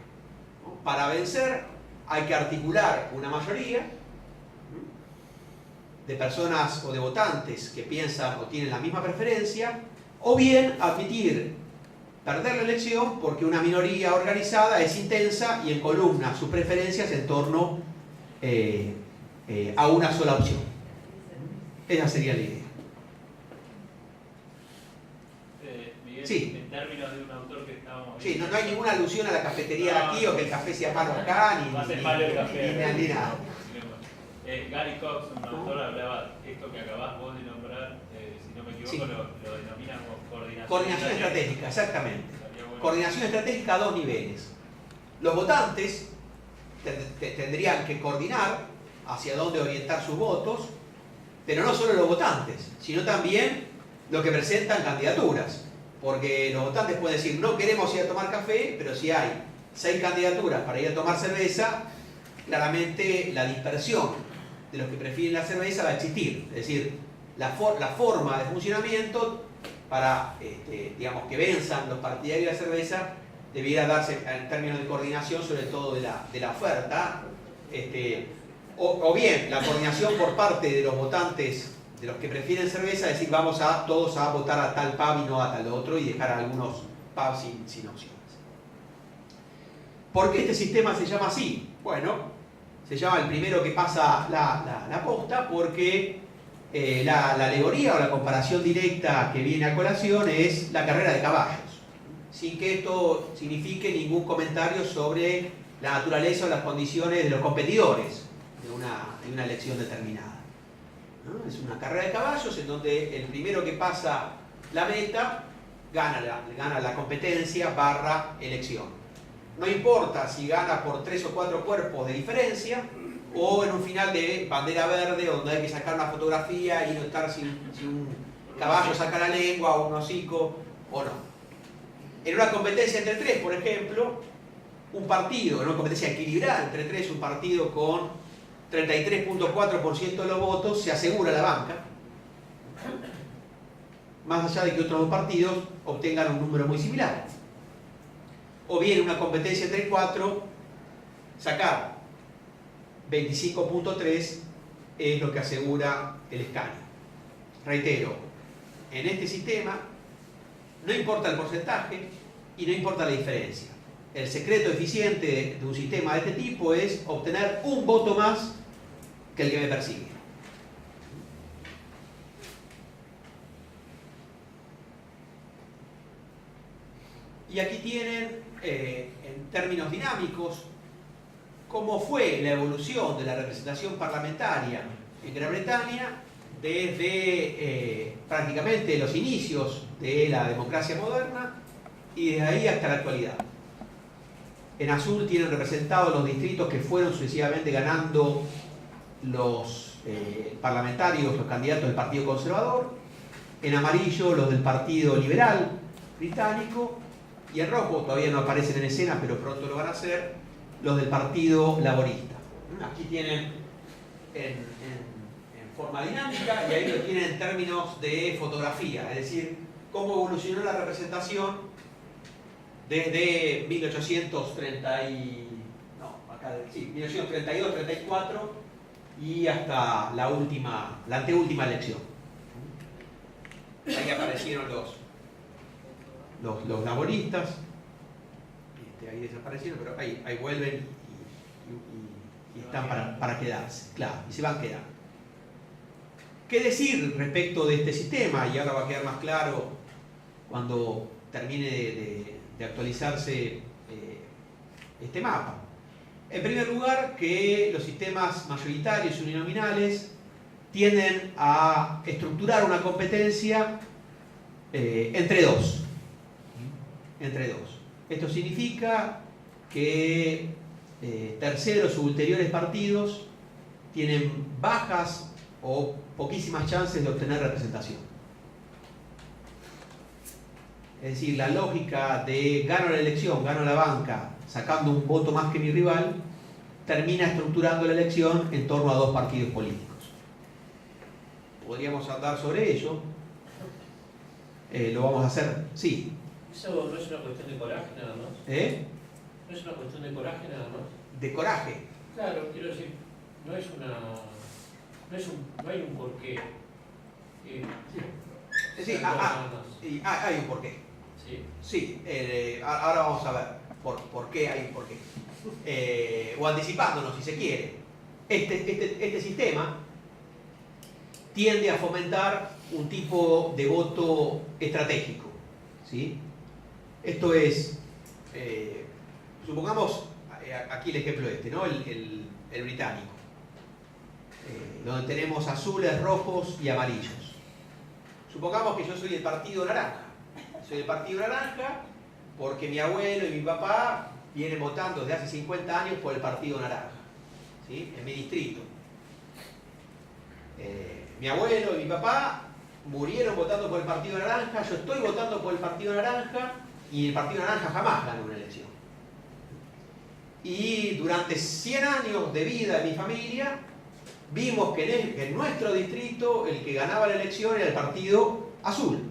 ¿no? Para vencer hay que articular una mayoría de personas o de votantes que piensan o tienen la misma preferencia, o bien admitir perder la elección porque una minoría organizada es intensa y encolumna sus preferencias en torno a una sola opción. Esa sería la idea. Miguel, Sí. en términos de un autor que estábamos Sí, viendo, no hay ninguna alusión a la cafetería aquí o que el café sea malo acá, va a ser malo el café. ni nada. Gary Cox, un autor, hablaba esto que acabás vos de nombrar, si no me equivoco, Sí. lo denominamos coordinación. Coordinación estratégica, exactamente. Estaría bueno. Coordinación estratégica a dos niveles. Los votantes tendrían que coordinar hacia dónde orientar sus votos, pero no solo los votantes, sino también los que presentan candidaturas. Porque los votantes pueden decir, no queremos ir a tomar café, pero si hay 6 candidaturas para ir a tomar cerveza, claramente la dispersión de los que prefieren la cerveza va a existir. Es decir, la forma de funcionamiento para digamos, que venzan los partidarios de la cerveza debiera darse en términos de coordinación, sobre todo de la oferta, o bien la coordinación por parte de los votantes de los que prefieren cerveza, es decir, vamos todos a votar a tal pub y no a tal otro, y dejar a algunos pubs sin opciones. ¿Por qué este sistema se llama así? Bueno, se llama el primero que pasa la posta porque la alegoría o la comparación directa que viene a colación es la carrera de caballos, sin que esto signifique ningún comentario sobre la naturaleza o las condiciones de los competidores de una elección determinada, ¿no? Es una carrera de caballos en donde el primero que pasa la meta gana la competencia / elección. No importa si gana por 3 o 4 cuerpos de diferencia o en un final de bandera verde donde hay que sacar una fotografía y no estar si un caballo saca la lengua o un hocico o no. En una competencia entre 3, por ejemplo, un partido, en una competencia equilibrada entre 3, un partido con 33.4% de los votos se asegura la banca, más allá de que otros dos partidos obtengan un número muy similar. O bien una competencia entre 4, sacar 25.3 es lo que asegura el escaño. Reitero, en este sistema no importa el porcentaje y no importa la diferencia. El secreto eficiente de un sistema de este tipo es obtener un voto más que el que me persigue. Y aquí tienen, en términos dinámicos, cómo fue la evolución de la representación parlamentaria en Gran Bretaña desde prácticamente los inicios de la democracia moderna y desde ahí hasta la actualidad. En azul tienen representados los distritos que fueron sucesivamente ganando los parlamentarios, los candidatos del Partido Conservador. En amarillo los del Partido Liberal británico. Y en rojo, todavía no aparecen en escena, pero pronto lo van a hacer, los del Partido Laborista. Aquí tienen en forma dinámica y ahí lo tienen en términos de fotografía, es decir, cómo evolucionó la representación desde 1932-34 y hasta la anteúltima elección. Ahí aparecieron los laboristas, ahí desaparecieron, pero ahí vuelven y están para quedarse, claro, y se van quedando. ¿Qué decir respecto de este sistema? Y ahora va a quedar más claro cuando termine de actualizarse este mapa. En primer lugar, que los sistemas mayoritarios y uninominales tienden a estructurar una competencia entre dos. Esto significa que terceros o ulteriores partidos tienen bajas o poquísimas chances de obtener representación. Es decir, la lógica de gano la elección, gano la banca, sacando un voto más que mi rival, termina estructurando la elección en torno a dos partidos políticos. Podríamos andar sobre ello. ¿Lo vamos a hacer? Sí. ¿Eso no es una cuestión de coraje nada más? ¿No es una cuestión de coraje nada más? ¿De coraje? Claro, quiero decir, no es no hay un porqué. Sí, hay un porqué. Sí. Sí, ahora vamos a ver por qué hay un porqué. O anticipándonos, si se quiere. Este sistema tiende a fomentar un tipo de voto estratégico, ¿sí? Esto es, supongamos, aquí el ejemplo ¿no? El británico, donde tenemos azules, rojos y amarillos. Supongamos que yo soy del partido naranja. Soy del partido naranja porque mi abuelo y mi papá vienen votando desde hace 50 años por el partido naranja, ¿sí? En mi distrito. Mi abuelo y mi papá murieron votando por el partido naranja, yo estoy votando por el partido naranja y el partido naranja jamás ganó una elección. Y durante 100 años de vida de mi familia vimos que en nuestro distrito el que ganaba la elección era el partido azul,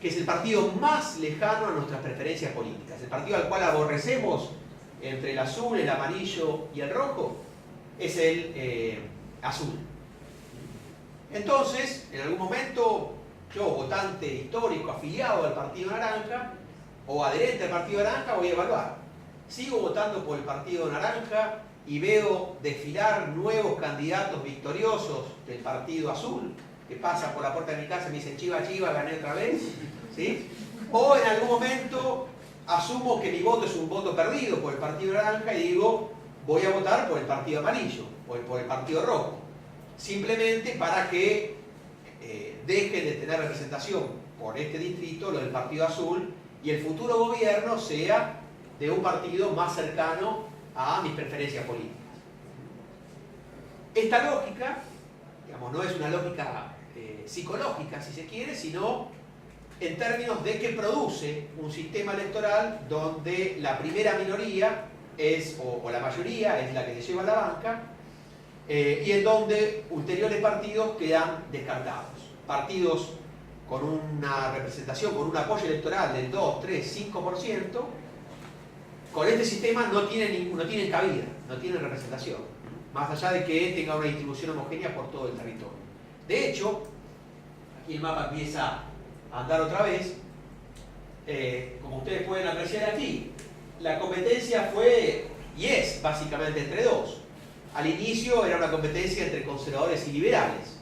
que es el partido más lejano a nuestras preferencias políticas, el partido al cual aborrecemos entre el azul, el amarillo y el rojo, es el azul. Entonces, en algún momento, yo, votante histórico, afiliado al Partido Naranja, o adherente al Partido Naranja, voy a evaluar. ¿Sigo votando por el Partido Naranja y veo desfilar nuevos candidatos victoriosos del Partido Azul, que pasan por la puerta de mi casa y me dicen, chiva, chiva, gané otra vez? ¿Sí? O en algún momento asumo que mi voto es un voto perdido por el Partido Naranja y digo, voy a votar por el Partido Amarillo, o por el Partido Rojo. Simplemente para que dejen de tener representación por este distrito, lo del Partido Azul, y el futuro gobierno sea de un partido más cercano a mis preferencias políticas. Esta lógica, digamos, no es una lógica psicológica, si se quiere, sino en términos de que produce un sistema electoral donde la primera minoría es, o la mayoría, es la que se lleva a la banca, y en donde ulteriores partidos quedan descartados. Partidos con una representación, con un apoyo electoral del 2, 3, 5%, con este sistema no tienen cabida, no tienen representación, más allá de que tenga una distribución homogénea por todo el territorio. De hecho, aquí el mapa empieza a andar otra vez, como ustedes pueden apreciar aquí, la competencia fue y es básicamente entre dos. Al inicio era una competencia entre conservadores y liberales.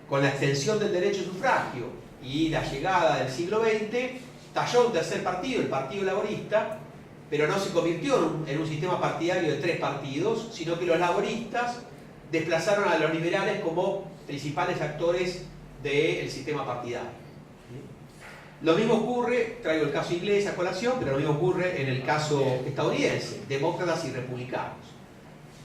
Con la extensión del derecho a sufragio y la llegada del siglo XX, talló un tercer partido, el Partido Laborista, pero no se convirtió en un sistema partidario de 3 partidos, sino que los laboristas desplazaron a los liberales como principales actores del sistema partidario. Lo mismo ocurre, traigo el caso inglés a colación, pero lo mismo ocurre en el caso estadounidense, demócratas y republicanos.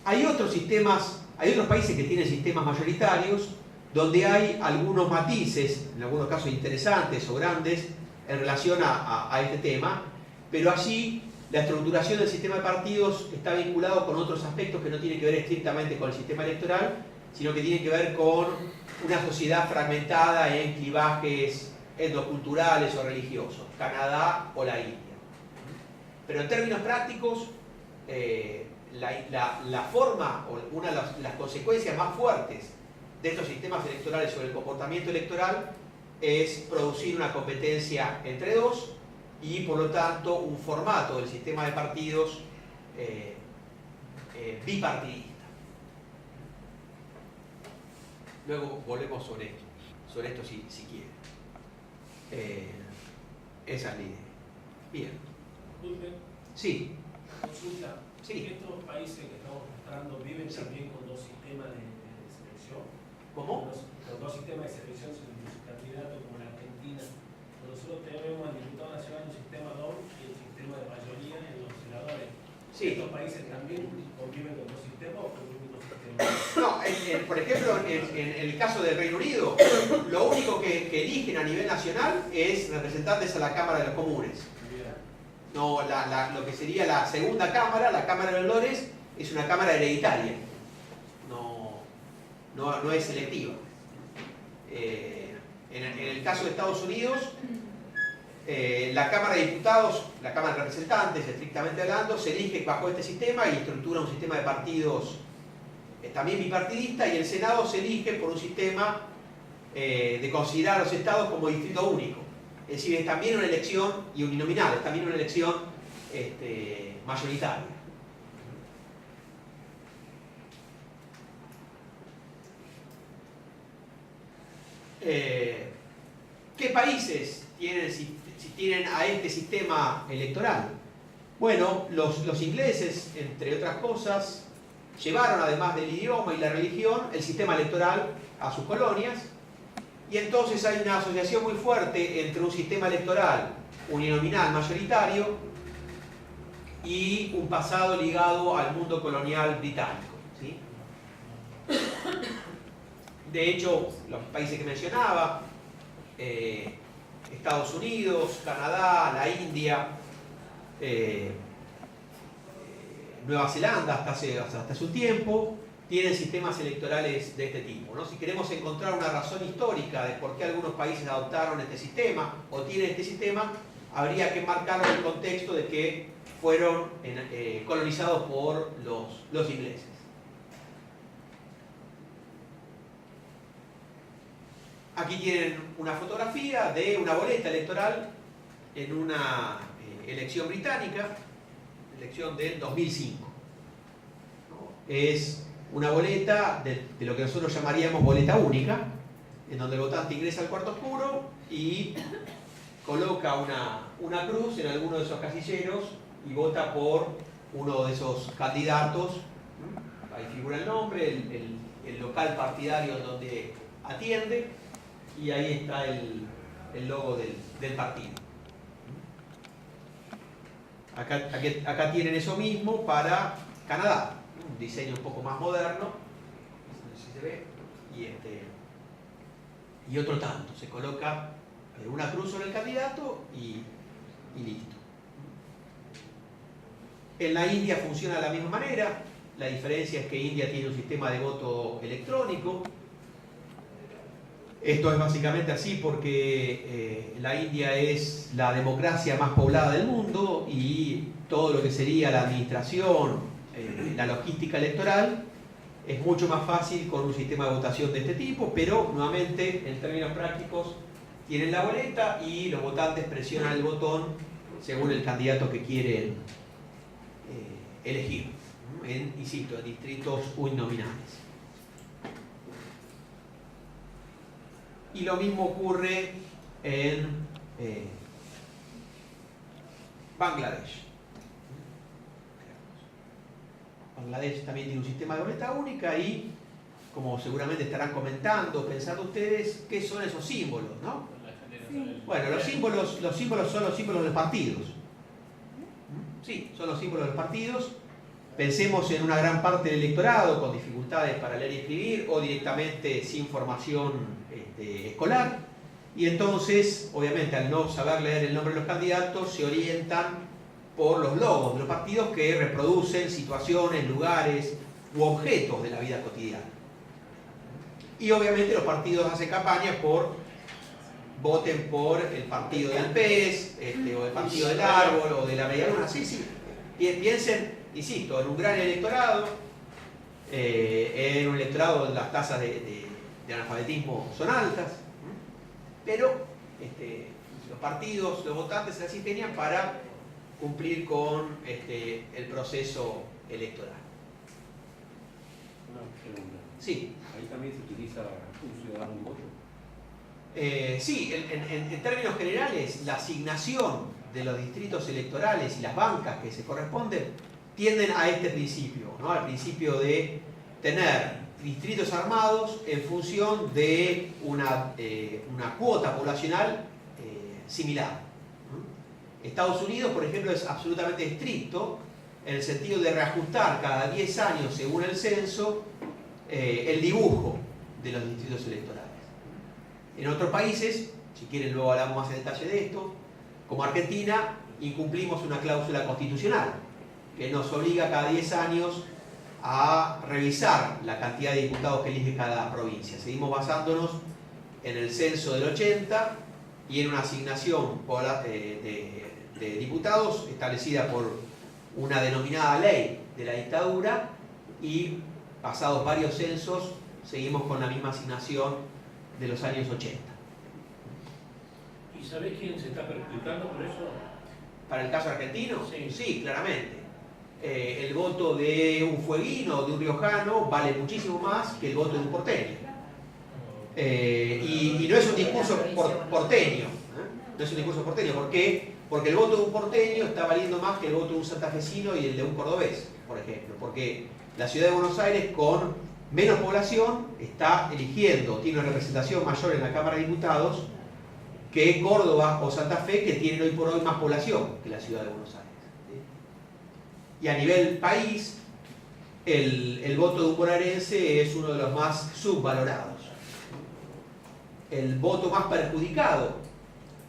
Hay otros países que tienen sistemas mayoritarios donde hay algunos matices, en algunos casos interesantes o grandes, en relación a este tema, pero allí la estructuración del sistema de partidos está vinculado con otros aspectos que no tienen que ver estrictamente con el sistema electoral, sino que tienen que ver con una sociedad fragmentada en clivajes etnoculturales o religiosos, Canadá o la India. Pero en términos prácticos, la forma o una de las consecuencias más fuertes de estos sistemas electorales sobre el comportamiento electoral es producir una competencia entre dos y por lo tanto un formato del sistema de partidos bipartidista. Luego volvemos sobre esto si quieren. Esa es la idea. Bien. Sí. Consulta. Sí. ¿Estos países que estamos mostrando viven también con dos sistemas de selección? ¿Cómo? Con dos sistemas de selección de su candidato, como la Argentina. Nosotros tenemos al diputado nacional un sistema doble y el sistema de mayoría en los senadores. Sí. ¿Estos países también conviven con dos sistemas o con un único sistema? No, por ejemplo, en el caso del Reino Unido, lo único que eligen a nivel nacional es representantes a la Cámara de los Comunes. No, lo que sería la segunda cámara, la Cámara de los Lores, es una cámara hereditaria. No es selectiva. En el caso de Estados Unidos, la Cámara de Diputados, la Cámara de Representantes, estrictamente hablando, se elige bajo este sistema y estructura un sistema de partidos también bipartidista, y el Senado se elige por un sistema de considerar a los estados como distrito único. Es decir, es también una elección, y uninominal, es también una elección mayoritaria. ¿Qué países tienen a este sistema electoral? Bueno, los ingleses, entre otras cosas, llevaron, además del idioma y la religión, el sistema electoral a sus colonias, y entonces hay una asociación muy fuerte entre un sistema electoral uninominal mayoritario y un pasado ligado al mundo colonial británico, ¿sí? De hecho, los países que mencionaba, Estados Unidos, Canadá, la India, Nueva Zelanda hasta hace un tiempo, tienen sistemas electorales de este tipo, ¿no? Si queremos encontrar una razón histórica de por qué algunos países adoptaron este sistema o tienen este sistema, habría que marcarlo en el contexto de que fueron colonizados por los ingleses. Aquí tienen una fotografía de una boleta electoral en una elección británica, elección del 2005. ¿No? Es una boleta de lo que nosotros llamaríamos boleta única, en donde el votante ingresa al cuarto oscuro y coloca una cruz en alguno de esos casilleros y vota por uno de esos candidatos. Ahí figura el nombre, el local partidario en donde atiende, y ahí está el logo del partido. Acá tienen eso mismo para Canadá, un diseño un poco más moderno, no sé si se ve, y otro tanto. Se coloca una cruz sobre el candidato y listo. En la India funciona de la misma manera. La diferencia es que India tiene un sistema de voto electrónico. Esto es básicamente así porque la India es la democracia más poblada del mundo y todo lo que sería la administración, la logística electoral, es mucho más fácil con un sistema de votación de este tipo, pero nuevamente, en términos prácticos, tienen la boleta y los votantes presionan el botón según el candidato que quieren elegir, insisto, en distritos uninominales. Y lo mismo ocurre en Bangladesh. Bangladesh también tiene un sistema de boleta única y, como seguramente estarán comentando, pensando ustedes, ¿qué son esos símbolos, no? Sí. Bueno, los símbolos son los símbolos de los partidos. Sí, son los símbolos de los partidos. Pensemos en una gran parte del electorado con dificultades para leer y escribir o directamente sin formación escolar, y entonces, obviamente, al no saber leer el nombre de los candidatos, se orientan por los logos de los partidos que reproducen situaciones, lugares u objetos de la vida cotidiana. Y obviamente los partidos hacen campaña por voten por el partido del pez, o el partido del árbol, o de la media luna. Sí, sí. Piensen, insisto, en un gran electorado, en un electorado donde las tasas de analfabetismo son altas, pero los partidos, los votantes se las ingenian para cumplir con el proceso electoral. Una pregunta. Sí. ¿Ahí también se utiliza un ciudadano un voto? Sí, en términos generales, la asignación de los distritos electorales y las bancas que se corresponden tienden a este principio, ¿no? Al principio de tener distritos armados en función de una cuota poblacional similar. Estados Unidos, por ejemplo, es absolutamente estricto en el sentido de reajustar cada 10 años, según el censo, el dibujo de los distritos electorales. En otros países, si quieren luego hablamos más en detalle de esto, como Argentina, incumplimos una cláusula constitucional que nos obliga cada 10 años a revisar la cantidad de diputados que elige cada provincia. Seguimos basándonos en el censo del 80 y en una asignación de diputados establecida por una denominada ley de la dictadura, y pasados varios censos, seguimos con la misma asignación de los años 80. ¿Y sabés quién se está perjudicando por eso? ¿Para el caso argentino? Sí. Sí, claramente. El voto de un fueguino o de un riojano vale muchísimo más que el voto de un porteño. Y no es un discurso porteño. No es un discurso porteño. ¿Por qué? Porque el voto de un porteño está valiendo más que el voto de un santafesino y el de un cordobés, por ejemplo. Porque la ciudad de Buenos Aires, con menos población, está eligiendo, tiene una representación mayor en la Cámara de Diputados que Córdoba o Santa Fe, que tienen hoy por hoy más población que la ciudad de Buenos Aires. ¿Sí? Y a nivel país, el voto de un bonaerense es uno de los más subvalorados. El voto más perjudicado,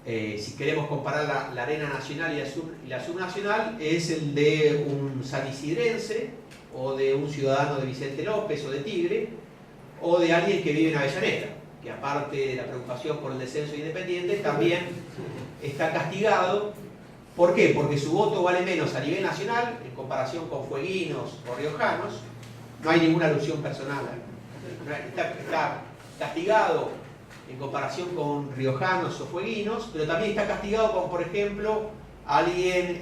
si queremos comparar la arena nacional y la subnacional, es el de un sanisidrense o de un ciudadano de Vicente López o de Tigre, o de alguien que vive en Avellaneda, que aparte de la preocupación por el descenso independiente, también está castigado. ¿Por qué? Porque su voto vale menos a nivel nacional, en comparación con fueguinos o riojanos. No hay ninguna alusión personal. Está castigado en comparación con riojanos o fueguinos, pero también está castigado con, por ejemplo, alguien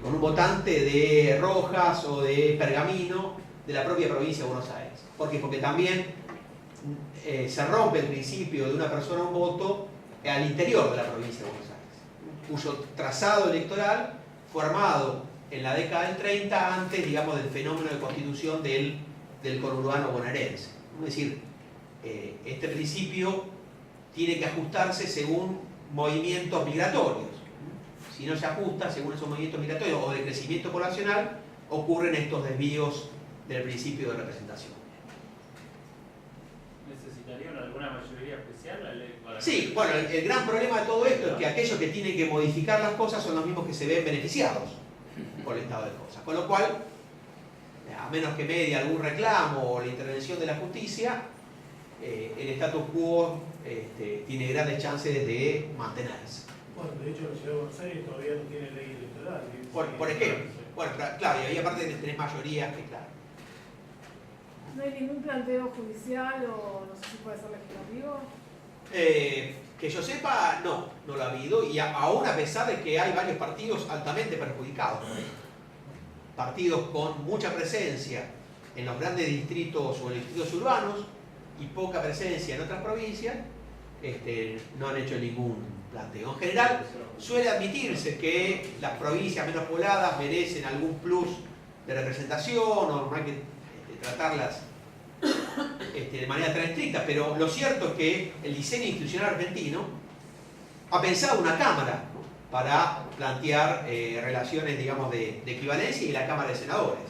con un votante de Rojas o de Pergamino de la propia provincia de Buenos Aires. ¿Por qué? Porque también se rompe el principio de una persona un voto al interior de la provincia de Buenos Aires, cuyo trazado electoral fue armado en la década del 30 antes, digamos, del fenómeno de constitución del conurbano bonaerense. Es decir, este principio tiene que ajustarse según movimientos migratorios. Si no se ajusta según esos movimientos migratorios o de crecimiento poblacional, ocurren estos desvíos del principio de representación. ¿Necesitarían alguna mayoría especial la ley para...? Sí, bueno, el gran problema de todo esto es que aquellos que tienen que modificar las cosas son los mismos que se ven beneficiados por el estado de cosas. Con lo cual, a menos que medie algún reclamo o la intervención de la justicia, el status quo tiene grandes chances de mantenerse. Bueno, de hecho, la ciudad de Buenos Aires todavía no tiene ley electoral. Por ejemplo, bueno, claro, y ahí aparte tenés mayorías que, claro. ¿No hay ningún planteo judicial o no sé si puede ser legislativo? Que yo sepa, no lo ha habido, y aún a pesar de que hay varios partidos altamente perjudicados, partidos con mucha presencia en los grandes distritos o en distritos urbanos y poca presencia en otras provincias, no han hecho ningún planteo. En general, suele admitirse que las provincias menos pobladas merecen algún plus de representación, o no hay que tratarlas de manera tan estricta, pero lo cierto es que el diseño institucional argentino ha pensado una cámara para plantear relaciones, digamos, de equivalencia, y la Cámara de Senadores.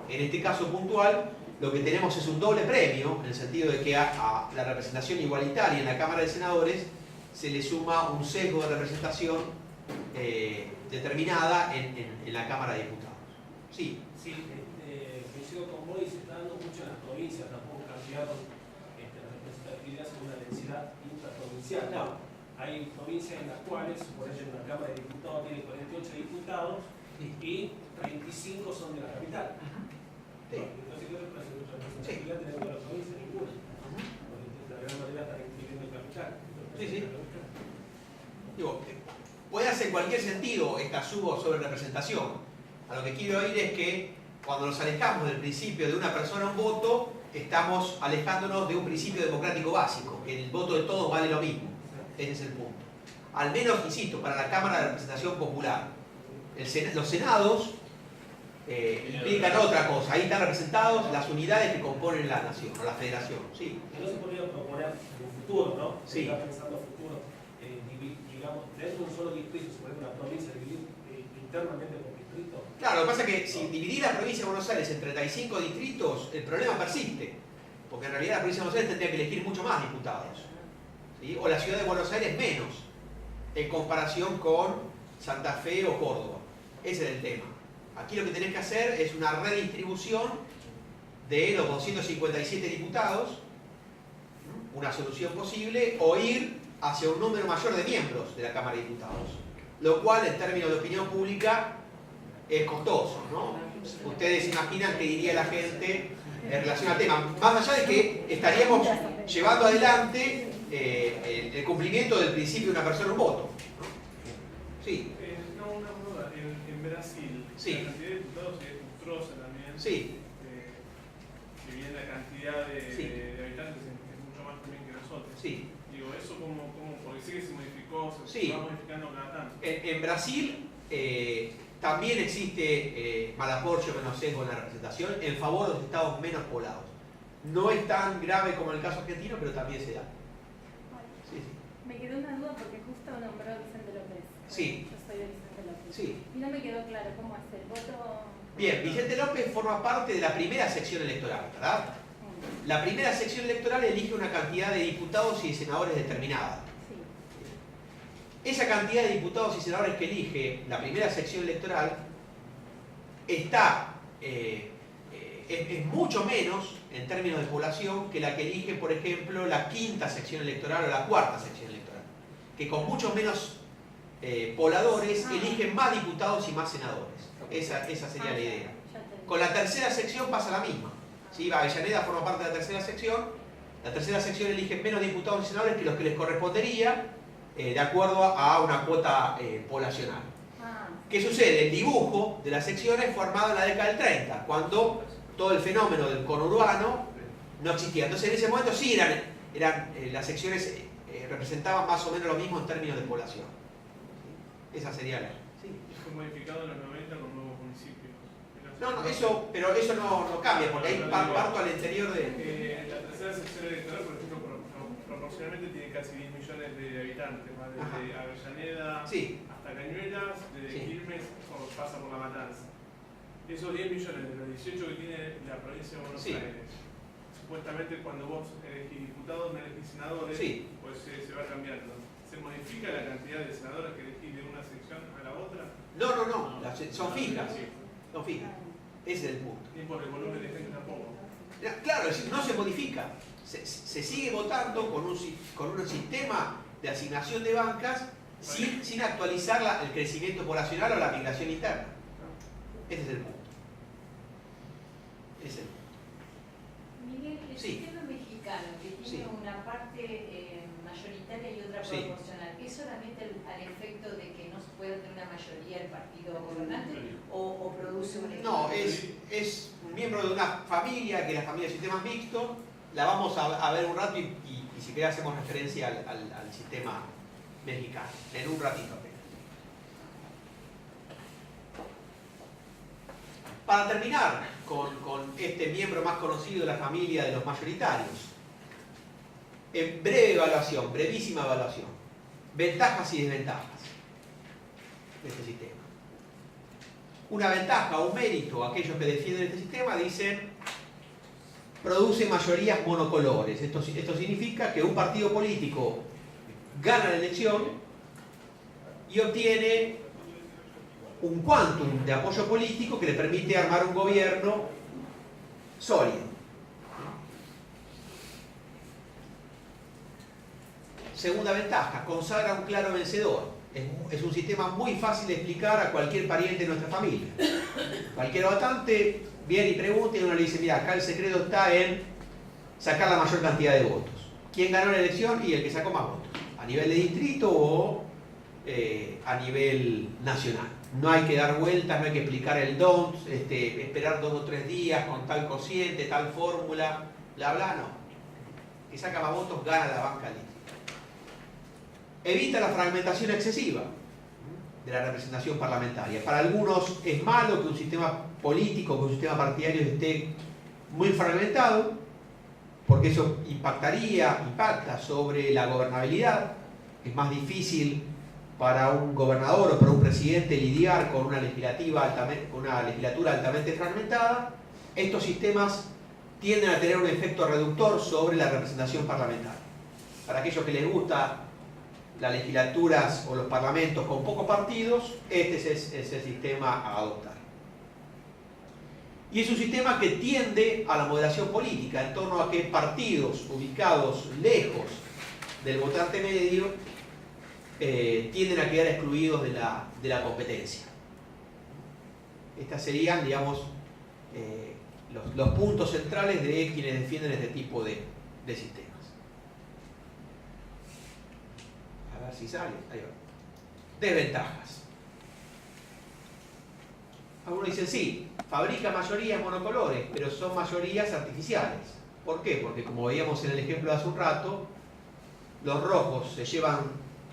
En este caso puntual, lo que tenemos es un doble premio, en el sentido de que a la representación igualitaria en la Cámara de Senadores se le suma un sesgo de representación determinada en la Cámara de Diputados. Sí. Sí, coincido con vos, y se está dando mucho en las provincias, tampoco cambiaron la representatividad según la densidad intraprovincial. No. Hay provincias en las cuales, por ejemplo, la Cámara de Diputados tiene 48 diputados y 35 son de la capital. Sí. Entonces, ¿qué representatividad tenemos de la provincia? Ninguna. Porque la gran mayoría está inscribiendo en capital. Sí, sí. Digo, puede hacer cualquier sentido esta sobre representación. A lo que quiero ir es que cuando nos alejamos del principio de una persona un voto, estamos alejándonos de un principio democrático básico, que el voto de todos vale lo mismo. Ese es el punto. Al menos, insisto, para la Cámara de Representación Popular. Los senados implican otra cosa. Ahí están representados las unidades que componen la nación, o la federación. Sí. No se podría proponer en un futuro, ¿no? Sí. Está pensando a futuro, digamos, dentro de un solo distrito, si ponemos una provincia, dividir internamente por distrito. Claro, lo que pasa es que si dividir la provincia de Buenos Aires en 35 distritos, el problema persiste. Porque en realidad la provincia de Buenos Aires tendría que elegir mucho más diputados. ¿Sí? O la ciudad de Buenos Aires menos, en comparación con Santa Fe o Córdoba. Ese es el tema. Aquí lo que tenés que hacer es una redistribución de los 257 diputados, una solución posible, o ir hacia un número mayor de miembros de la Cámara de Diputados. Lo cual, en términos de opinión pública, es costoso, ¿no? ustedes imaginan qué diría la gente en relación al tema. Más allá de que estaríamos llevando adelante el cumplimiento del principio de una persona un voto. Sí. No, una duda. En Brasil, Sí. la cantidad de diputados es monstruosa también. Sí. Si bien la cantidad Sí. de habitantes es mucho más también que nosotros. Sí. Digo, eso como porque sí que se modificó, Sí. va modificando cada tanto. En Brasil también existe mal apoyo, menos sesgo en la representación en favor de los estados menos poblados. No es tan grave como en el caso argentino, pero también se da. Sí, sí. Me quedó una duda porque justo nombró a Vicente López. Sí. Yo soy de Vicente López. Sí. Y no me quedó claro cómo es el voto. Bien, Vicente López forma parte de la primera sección electoral, ¿verdad? La primera sección electoral elige una cantidad de diputados y de senadores determinada. Sí. Esa cantidad de diputados y senadores que elige la primera sección electoral está, es mucho menos en términos de población que la que elige, por ejemplo, la quinta sección electoral o la cuarta sección electoral, que con mucho menos pobladores eligen más diputados y más senadores. Esa sería la idea. Con la tercera sección pasa la misma. ¿Sí? Avellaneda forma parte de la tercera sección. La tercera sección elige menos diputados y senadores que los que les correspondería de acuerdo a una cuota poblacional. ¿Qué sucede? El dibujo de las secciones fue armado en la década del 30, cuando todo el fenómeno del conurbano no existía. Entonces en ese momento sí las secciones representaban más o menos lo mismo en términos de población. ¿Sí? Esa sería la... Sí. Fue modificado en los 90 con nuevos municipios. Pero eso no cambia, porque ahí parto al interior de... La tercera sección electoral, por ejemplo, proporcionalmente tiene casi 10 millones de habitantes, más desde Avellaneda Sí. hasta Cañuelas, desde Quilmes pasa por La Matanza. Esos 10 millones de los 18 que tiene la provincia de Buenos Aires, supuestamente cuando vos elegís diputados, no elegís senadores, pues se va cambiando. ¿Se modifica la cantidad de senadores que elegís de una sección a la otra? No, son fijas. Son fijas. Ese es el punto. Ni por el volumen de gente tampoco. Claro, es decir, no se modifica. Se sigue votando con un sistema de asignación de bancas sin actualizar el crecimiento poblacional o la migración interna. Ese es el punto. Miguel, el sistema mexicano, que tiene una parte mayoritaria y otra proporcional, ¿es solamente al efecto de que no pueda tener una mayoría el partido gobernante o produce un efecto? No, es un miembro de una familia, que es la familia de sistemas mixtos. La vamos a ver un rato y si querés hacemos referencia al sistema mexicano, en un ratito apenas. Para terminar con este miembro más conocido de la familia de los mayoritarios, en breve evaluación, brevísima evaluación, ventajas y desventajas de este sistema. Una ventaja o un mérito, aquellos que defienden este sistema dicen, produce mayorías monocolores. Esto significa que un partido político gana la elección y obtiene un quantum de apoyo político que le permite armar un gobierno sólido. Segunda ventaja, consagra un claro vencedor. Es un sistema muy fácil de explicar a cualquier pariente de nuestra familia. Cualquier votante viene y pregunta y uno le dice, mira, acá el secreto está en sacar la mayor cantidad de votos. ¿Quién ganó la elección? Y el que sacó más votos. A nivel de distrito o a nivel nacional. No hay que dar vueltas, no hay que explicar el don't, esperar 2 o 3 días con tal cociente, tal fórmula, bla, bla, no. El que saca más votos gana la banca del distrito. Evita la fragmentación excesiva de la representación parlamentaria. Para algunos es malo que un sistema político, que un sistema partidario esté muy fragmentado, porque eso impacta sobre la gobernabilidad. Es más difícil para un gobernador o para un presidente lidiar con una legislatura altamente fragmentada. Estos sistemas tienden a tener un efecto reductor sobre la representación parlamentaria. Para aquellos que les gusta las legislaturas o los parlamentos con pocos partidos, este es el sistema a adoptar. Y es un sistema que tiende a la moderación política, en torno a que partidos ubicados lejos del votante medio tienden a quedar excluidos de la competencia. Estas serían, digamos, los puntos centrales de quienes defienden este tipo de sistemas. A ver si sale. Ahí va. Desventajas. Algunos dicen sí, fabrica mayorías monocolores, pero son mayorías artificiales. ¿Por qué? Porque como veíamos en el ejemplo de hace un rato, los rojos se llevan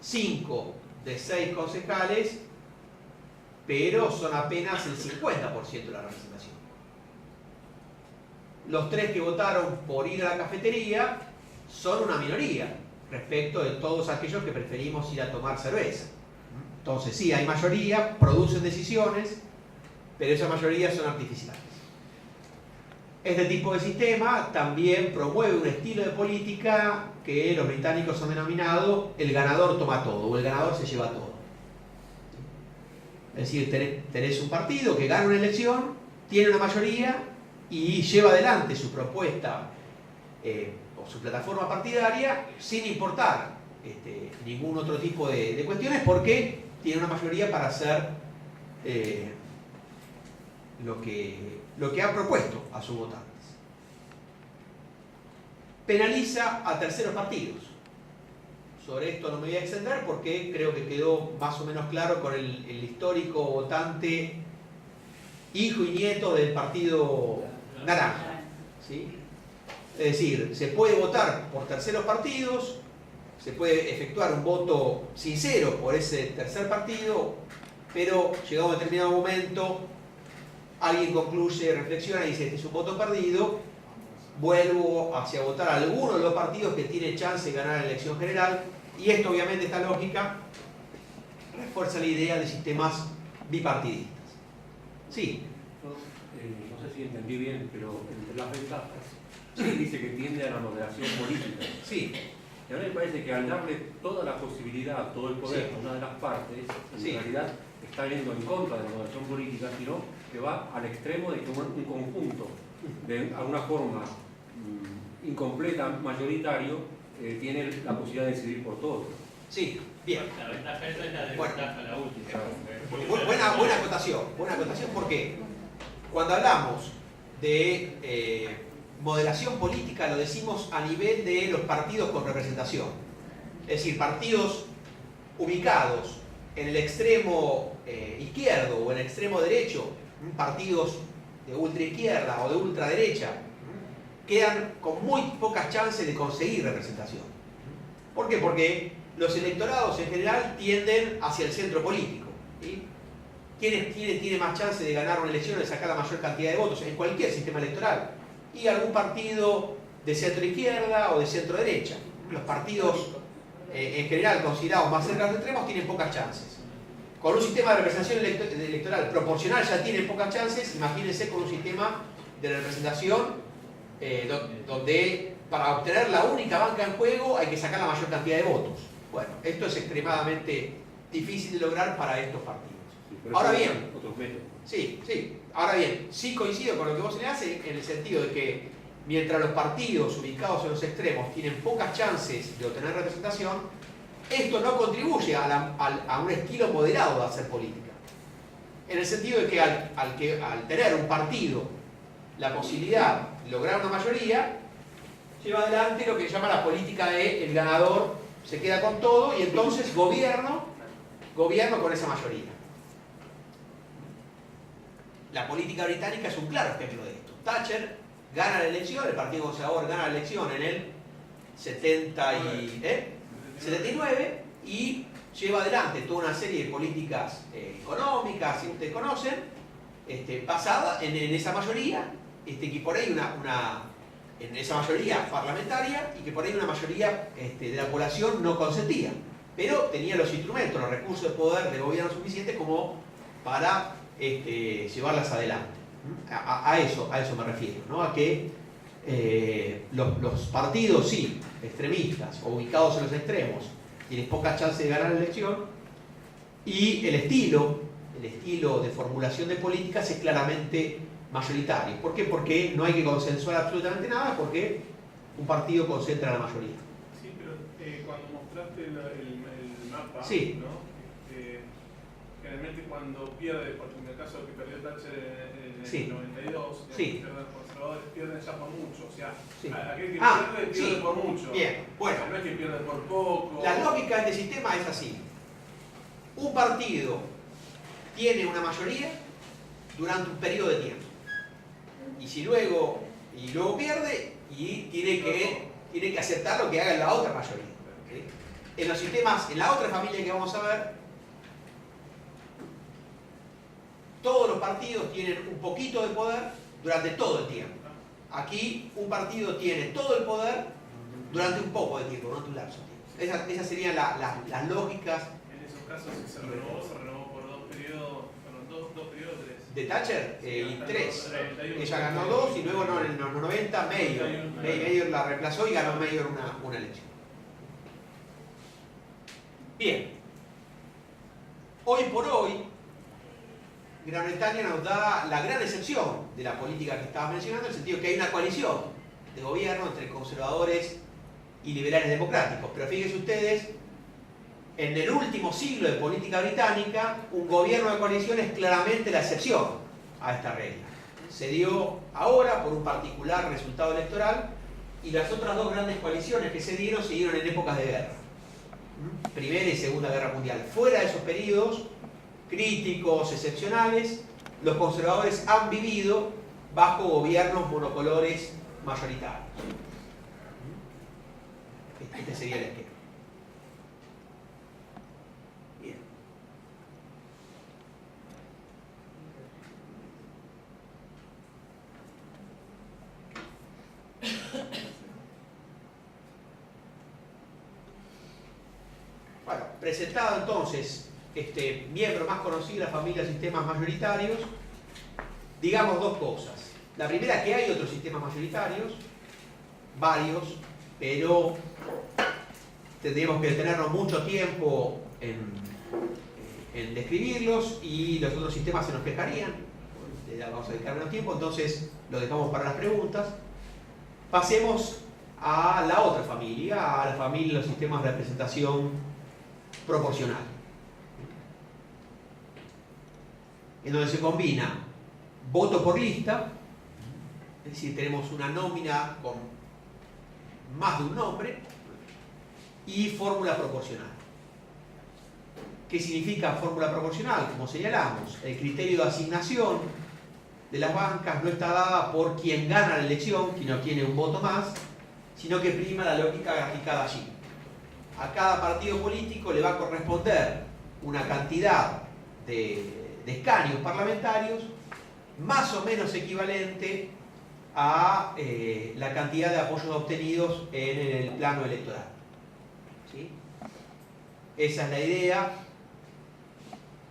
5 de 6 concejales, pero son apenas el 50% de la representación. Los 3 que votaron por ir a la cafetería son una minoría respecto de todos aquellos que preferimos ir a tomar cerveza. Entonces sí, hay mayoría, producen decisiones, pero esas mayorías son artificiales. Este tipo de sistema también promueve un estilo de política que los británicos han denominado el ganador toma todo, o el ganador se lleva todo. Es decir, tenés un partido que gana una elección, tiene una mayoría y lleva adelante su propuesta o su plataforma partidaria sin importar ningún otro tipo de cuestiones, porque tiene una mayoría para hacer lo que ha propuesto a sus votantes. Penaliza a terceros partidos. Sobre esto no me voy a extender porque creo que quedó más o menos claro con el histórico votante, hijo y nieto del partido naranja. ¿Sí? Es decir, se puede votar por terceros partidos, se puede efectuar un voto sincero por ese tercer partido, pero llegado a un determinado momento alguien concluye, reflexiona y dice: este es un voto perdido, vuelvo hacia votar a alguno de los partidos que tiene chance de ganar la elección general. Y esto, obviamente, esta lógica refuerza la idea de sistemas bipartidistas. Sí. No sé si entendí bien, pero entre las ventajas dice que tiende a la moderación política. Sí. Y a mí me parece que al darle toda la posibilidad, todo el poder a una de las partes, en realidad está yendo en contra de la moderación política, sino que va al extremo de que un conjunto de alguna forma incompleta, mayoritario, tiene la posibilidad de decidir por todos. Sí, bien. La ventaja esa es la desventaja, la última. Buena acotación, porque cuando hablamos de moderación política lo decimos a nivel de los partidos con representación. Es decir, partidos ubicados en el extremo izquierdo o en el extremo derecho, partidos de ultraizquierda o de ultraderecha, quedan con muy pocas chances de conseguir representación. ¿Por qué? Porque los electorados en general tienden hacia el centro político. ¿Sí? ¿Quién tiene más chance de ganar una elección o de sacar la mayor cantidad de votos en cualquier sistema electoral? Y algún partido de centro izquierda o de centro derecha. Los partidos en general considerados más cerca de los extremos tienen pocas chances. Con un sistema de representación electoral proporcional ya tienen pocas chances. Imagínense con un sistema de representación donde para obtener la única banca en juego hay que sacar la mayor cantidad de votos. Bueno, esto es extremadamente difícil de lograr para estos partidos. Ahora bien, ahora bien, sí coincido con lo que vos señalás en el sentido de que mientras los partidos ubicados en los extremos tienen pocas chances de obtener representación, esto no contribuye a un estilo moderado de hacer política. En el sentido de que al tener un partido la posibilidad de lograr una mayoría, lleva adelante lo que se llama la política de el ganador se queda con todo y entonces gobierno con esa mayoría. La política británica es un claro ejemplo de esto. Thatcher gana la elección, el Partido Conservador gana la elección en el 79 y lleva adelante toda una serie de políticas económicas, si ustedes conocen, basada en esa mayoría, que por ahí en esa mayoría parlamentaria y que por ahí una mayoría de la población no consentía, pero tenía los instrumentos, los recursos de poder de gobierno suficientes como para llevarlas adelante. A eso me refiero, ¿no? A que los partidos sí, extremistas o ubicados en los extremos, tienen pocas chances de ganar la elección y el estilo de formulación de políticas es claramente mayoritario. ¿Por qué? Porque no hay que consensuar absolutamente nada, porque un partido concentra la mayoría. Sí, pero cuando mostraste el mapa, sí, ¿no? generalmente cuando pierde, porque en el caso que perdió Thatcher en el Sí. 92, Sí. pierden los conservadores, pierden ya por mucho. O sea, Sí. aquel que pierde sí. por mucho. Bien, bueno. O sea, no es que pierde por poco. La lógica de este sistema es así. Un partido tiene una mayoría durante un periodo de tiempo. Y luego pierde y tiene que aceptar lo que haga la otra mayoría. ¿Sí? En los sistemas, en la otra familia que vamos a ver, todos los partidos tienen un poquito de poder durante todo el tiempo. Aquí un partido tiene todo el poder durante un poco de tiempo, durante un lapso de tiempo. Esas serían las lógicas. En esos casos, si se renovó por dos periodos, tres. De Thatcher y 31, 3. Ella ganó 2 y luego en los 90 Mayor la reemplazó y ganó Mayor una elección. Bien. Hoy por hoy, Gran Bretaña nos da la gran excepción de la política que estaba mencionando, en el sentido que hay una coalición de gobierno entre conservadores y liberales democráticos. Pero fíjense ustedes, en el último siglo de política británica, un gobierno de coalición es claramente la excepción a esta regla. Se dio ahora por un particular resultado electoral y las otras dos grandes coaliciones que se dieron en épocas de guerra. Primera y Segunda Guerra Mundial. Fuera de esos periodos críticos, excepcionales, los conservadores han vivido bajo gobiernos monocolores mayoritarios. Este sería el esquema. Bien. Bueno, presentado entonces este miembro más conocido de la familia de sistemas mayoritarios, digamos dos cosas. La primera, que hay otros sistemas mayoritarios, varios, pero tendríamos que detenernos mucho tiempo en describirlos y los otros sistemas se nos quejarían. Vamos a dedicar menos tiempo, entonces lo dejamos para las preguntas. Pasemos a la otra familia, a la familia de los sistemas de representación proporcional, en donde se combina voto por lista, es decir, tenemos una nómina con más de un nombre, y fórmula proporcional. ¿Qué significa fórmula proporcional? Como señalamos, el criterio de asignación de las bancas no está dada por quien gana la elección, quien obtiene un voto más, sino que prima la lógica graficada allí. A cada partido político le va a corresponder una cantidad de escaños parlamentarios más o menos equivalente a la cantidad de apoyos obtenidos en el plano electoral. ¿Sí? Esa es la idea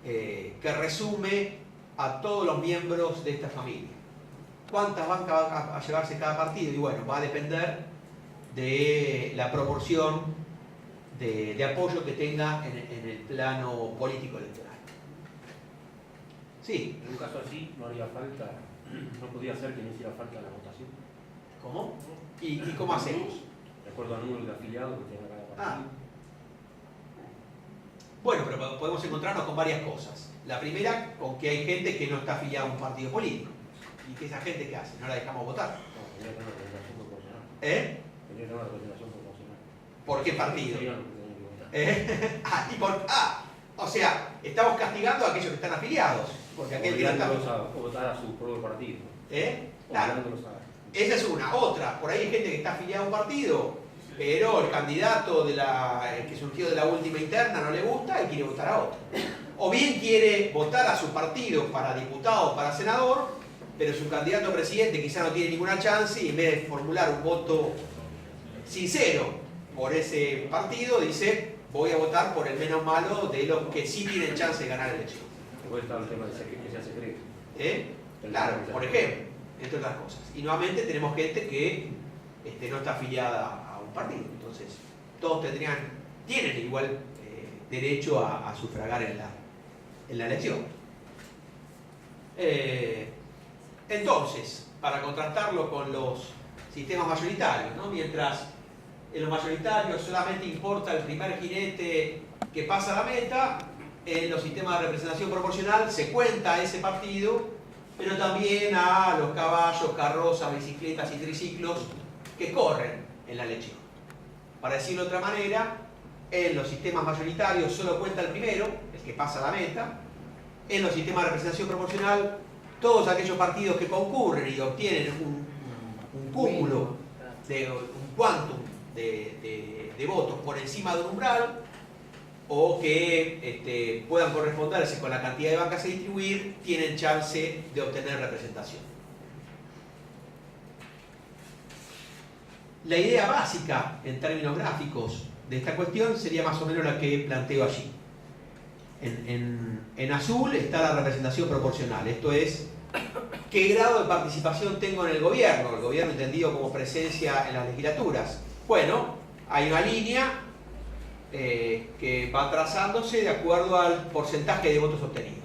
que resume a todos los miembros de esta familia. ¿Cuántas bancas va a llevarse cada partido? Y bueno, va a depender de la proporción de apoyo que tenga en el plano político electoral. Sí. En un caso así no haría falta, no podría ser que no hiciera falta la votación. ¿Cómo? ¿Y cómo hacemos? De acuerdo al número de afiliados que tenga cada partido. Bueno, pero podemos encontrarnos con varias cosas. La primera, con que hay gente que no está afiliada a un partido político. ¿Y que esa gente qué hace? ¿No la dejamos votar? No, tendría que tener una representación proporcional. ¿Eh? Tendría que tener una representación proporcional. ¿Por qué partido? Sería lo que tendría que votar. O sea, estamos castigando a aquellos que están afiliados. Porque aquel que no está... Obligándolos a votar a su propio partido. Claro. Esa es una. Otra, por ahí hay gente que está afiliada a un partido, pero el candidato que surgió de la última interna no le gusta y quiere votar a otro. O bien quiere votar a su partido para diputado o para senador, pero su candidato a presidente quizá no tiene ninguna chance y en vez de formular un voto sincero por ese partido, dice: voy a votar por el menos malo de los que sí tienen chance de ganar la elección. Después está el tema de que sea secreto. Claro, por ejemplo, entre otras cosas. Y nuevamente tenemos gente que no está afiliada a un partido. Entonces, todos tienen igual derecho a sufragar en la elección. Entonces, para contrastarlo con los sistemas mayoritarios, ¿no? Mientras en los mayoritarios solamente importa el primer jinete que pasa la meta, en los sistemas de representación proporcional se cuenta a ese partido, pero también a los caballos, carrozas, bicicletas y triciclos que corren en la elección. Para decirlo de otra manera, en los sistemas mayoritarios solo cuenta el primero, el que pasa la meta. En los sistemas de representación proporcional, todos aquellos partidos que concurren y obtienen un cúmulo, un quantum de votos por encima de un umbral, o que puedan corresponderse con la cantidad de bancas a distribuir, tienen chance de obtener representación. La idea básica, en términos gráficos, de esta cuestión sería más o menos la que planteo allí. En azul está la representación proporcional, esto es, qué grado de participación tengo en el gobierno entendido como presencia en las legislaturas. Bueno, hay una línea que va trazándose de acuerdo al porcentaje de votos obtenidos.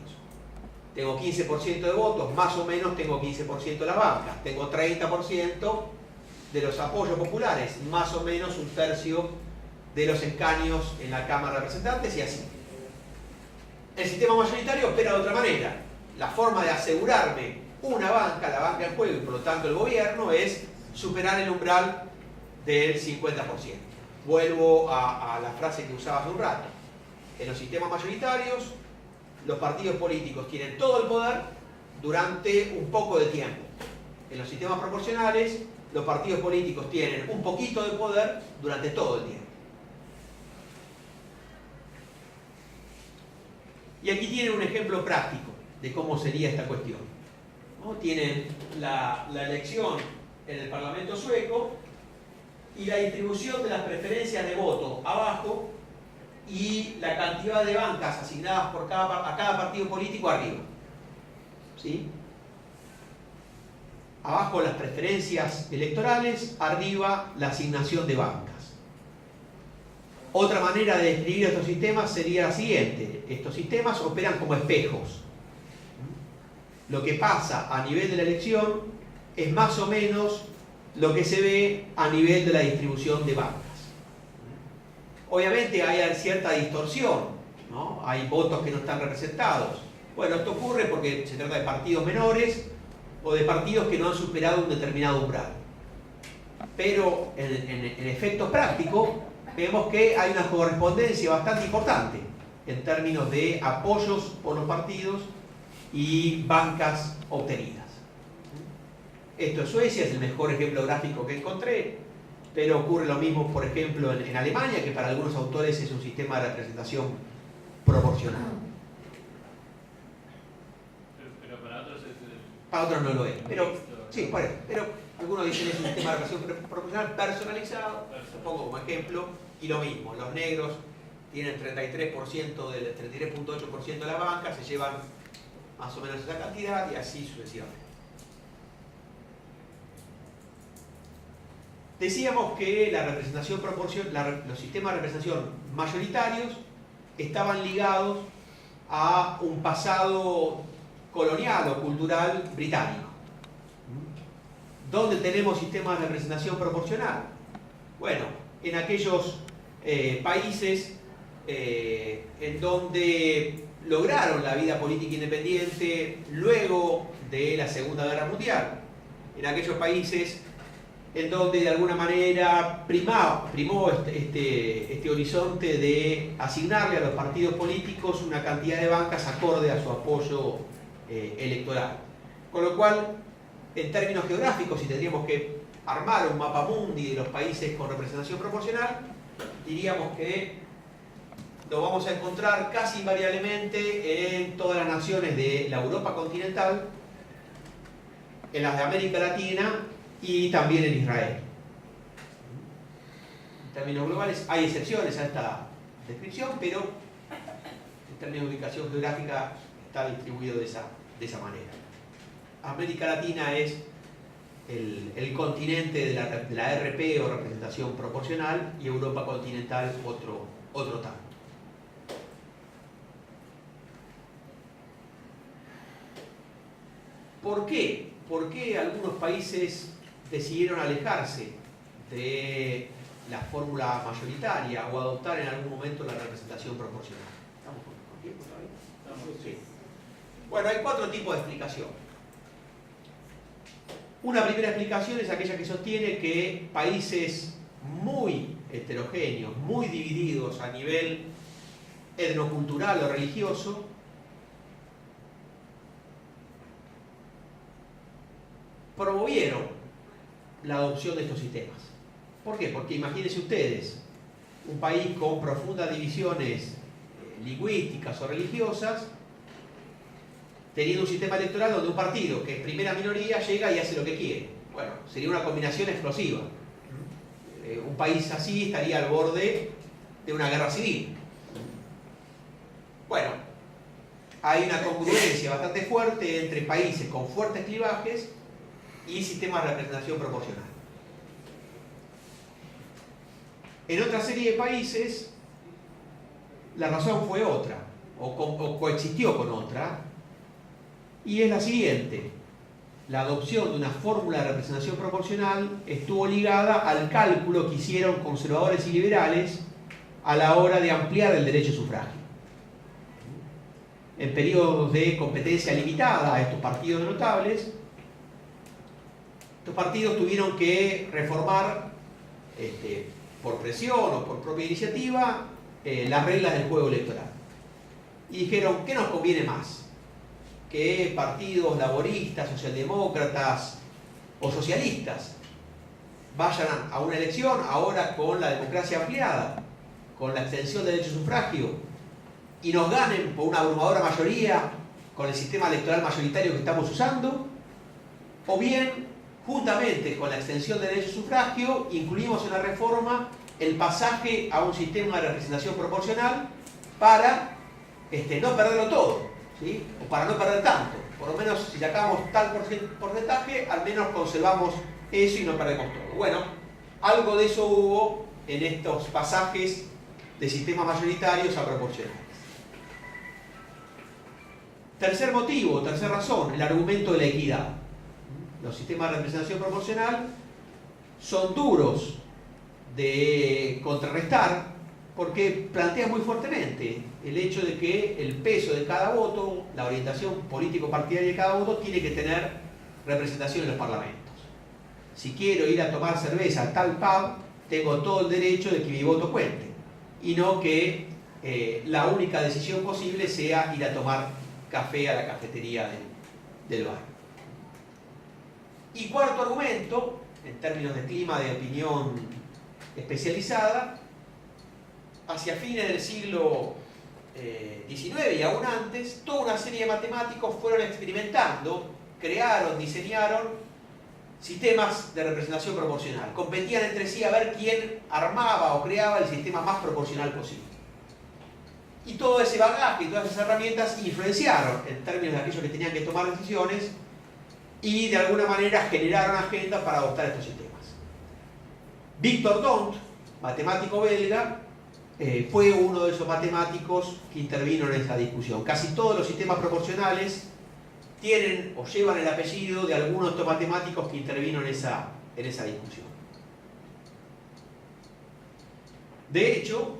Tengo 15% de votos, más o menos tengo 15% de las bancas. Tengo 30% de los apoyos populares, más o menos un tercio de los escaños en la Cámara de Representantes y así. El sistema mayoritario opera de otra manera. La forma de asegurarme una banca, la banca en juego y por lo tanto el gobierno, es superar el umbral del 50%. Vuelvo a la frase que usaba hace un rato. En los sistemas mayoritarios, los partidos políticos tienen todo el poder durante un poco de tiempo. En los sistemas proporcionales, los partidos políticos tienen un poquito de poder durante todo el tiempo. Y aquí tienen un ejemplo práctico de cómo sería esta cuestión, ¿no? Tienen la elección en el Parlamento sueco y la distribución de las preferencias de voto abajo y la cantidad de bancas asignadas a cada partido político arriba. ¿Sí? Abajo las preferencias electorales, arriba la asignación de bancas. Otra manera de describir estos sistemas sería la siguiente. Estos sistemas operan como espejos. Lo que pasa a nivel de la elección es más o menos lo que se ve a nivel de la distribución de bancas. Obviamente hay cierta distorsión, ¿no? Hay votos que no están representados. Bueno, esto ocurre porque se trata de partidos menores o de partidos que no han superado un determinado umbral. Pero en efecto práctico, vemos que hay una correspondencia bastante importante en términos de apoyos por los partidos y bancas obtenidas. Esto en Suecia es el mejor ejemplo gráfico que encontré, pero ocurre lo mismo, por ejemplo, en Alemania, que para algunos autores es un sistema de representación proporcional. Pero para otros es para otros no lo es. Pero, sí, pero algunos dicen que es un sistema de representación proporcional personalizado, lo pongo como ejemplo, y lo mismo, los negros tienen 33% del 33.8% de la banca, se llevan más o menos esa cantidad y así sucesivamente. Decíamos que la representación los sistemas de representación mayoritarios estaban ligados a un pasado colonial o cultural británico. ¿Dónde tenemos sistemas de representación proporcional? Bueno, en aquellos países en donde lograron la vida política independiente luego de la Segunda Guerra Mundial. En aquellos países en donde de alguna manera primó este horizonte de asignarle a los partidos políticos una cantidad de bancas acorde a su apoyo electoral. Con lo cual, en términos geográficos, si tendríamos que armar un mapa mundi de los países con representación proporcional, diríamos que lo vamos a encontrar casi invariablemente en todas las naciones de la Europa continental, en las de América Latina y también en Israel. En términos globales hay excepciones a esta descripción, pero en términos de ubicación geográfica está distribuido de esa manera. América Latina es el continente de la RP o representación proporcional y Europa continental otro tanto. ¿Por qué? ¿Por qué algunos países decidieron alejarse de la fórmula mayoritaria o adoptar en algún momento la representación proporcional? Sí. Bueno, hay 4 tipos de explicación. Una primera explicación es aquella que sostiene que países muy heterogéneos, muy divididos a nivel etnocultural o religioso, promovieron la adopción de estos sistemas. ¿Por qué? Porque imagínense ustedes, un país con profundas divisiones lingüísticas o religiosas, teniendo un sistema electoral donde un partido que es primera minoría llega y hace lo que quiere. Bueno, sería una combinación explosiva. Un país así estaría al borde de una guerra civil. Bueno, hay una congruencia bastante fuerte entre países con fuertes clivajes y sistemas de representación proporcional. En otra serie de países, la razón fue otra, o coexistió con otra, y es la siguiente. La adopción de una fórmula de representación proporcional estuvo ligada al cálculo que hicieron conservadores y liberales a la hora de ampliar el derecho a sufragio. En periodos de competencia limitada a estos partidos notables, estos partidos tuvieron que reformar, por presión o por propia iniciativa, las reglas del juego electoral. Y dijeron, ¿qué nos conviene más? Que partidos laboristas, socialdemócratas o socialistas vayan a una elección ahora con la democracia ampliada, con la extensión del derecho a sufragio, y nos ganen por una abrumadora mayoría con el sistema electoral mayoritario que estamos usando, o bien, juntamente con la extensión del derecho a sufragio, incluimos en la reforma el pasaje a un sistema de representación proporcional para no perderlo todo, ¿sí? O para no perder tanto. Por lo menos si sacamos tal porcentaje, al menos conservamos eso y no perdemos todo. Bueno, algo de eso hubo en estos pasajes de sistemas mayoritarios a proporcionales. Tercer motivo, tercera razón, el argumento de la equidad. Los sistemas de representación proporcional son duros de contrarrestar porque plantean muy fuertemente el hecho de que el peso de cada voto, la orientación político-partidaria de cada voto, tiene que tener representación en los parlamentos. Si quiero ir a tomar cerveza a tal pub, tengo todo el derecho de que mi voto cuente, y no que la única decisión posible sea ir a tomar café a la cafetería del bar. Y cuarto argumento, en términos de clima de opinión especializada, hacia fines del siglo XIX y aún antes, toda una serie de matemáticos fueron experimentando, crearon, diseñaron sistemas de representación proporcional. Competían entre sí a ver quién armaba o creaba el sistema más proporcional posible. Y todo ese bagaje y todas esas herramientas influenciaron en términos de aquellos que tenían que tomar decisiones y de alguna manera generaron agenda para adoptar estos sistemas. Victor D'Hondt, matemático belga, fue uno de esos matemáticos que intervino en esa discusión. Casi todos los sistemas proporcionales tienen o llevan el apellido de algunos de estos matemáticos que intervino en esa discusión. De hecho,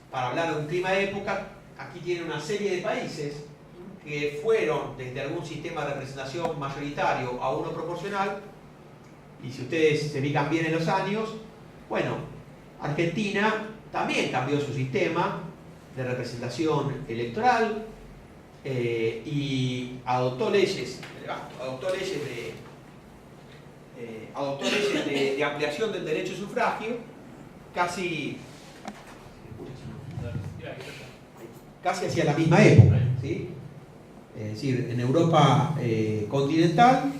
para hablar de un clima de época, aquí tiene una serie de países que fueron desde algún sistema de representación mayoritario a uno proporcional, y si ustedes se fijan bien en los años, bueno, Argentina también cambió su sistema de representación electoral y adoptó leyes de ampliación del derecho a sufragio casi hacia la misma época, ¿sí? Es decir, en Europa continental,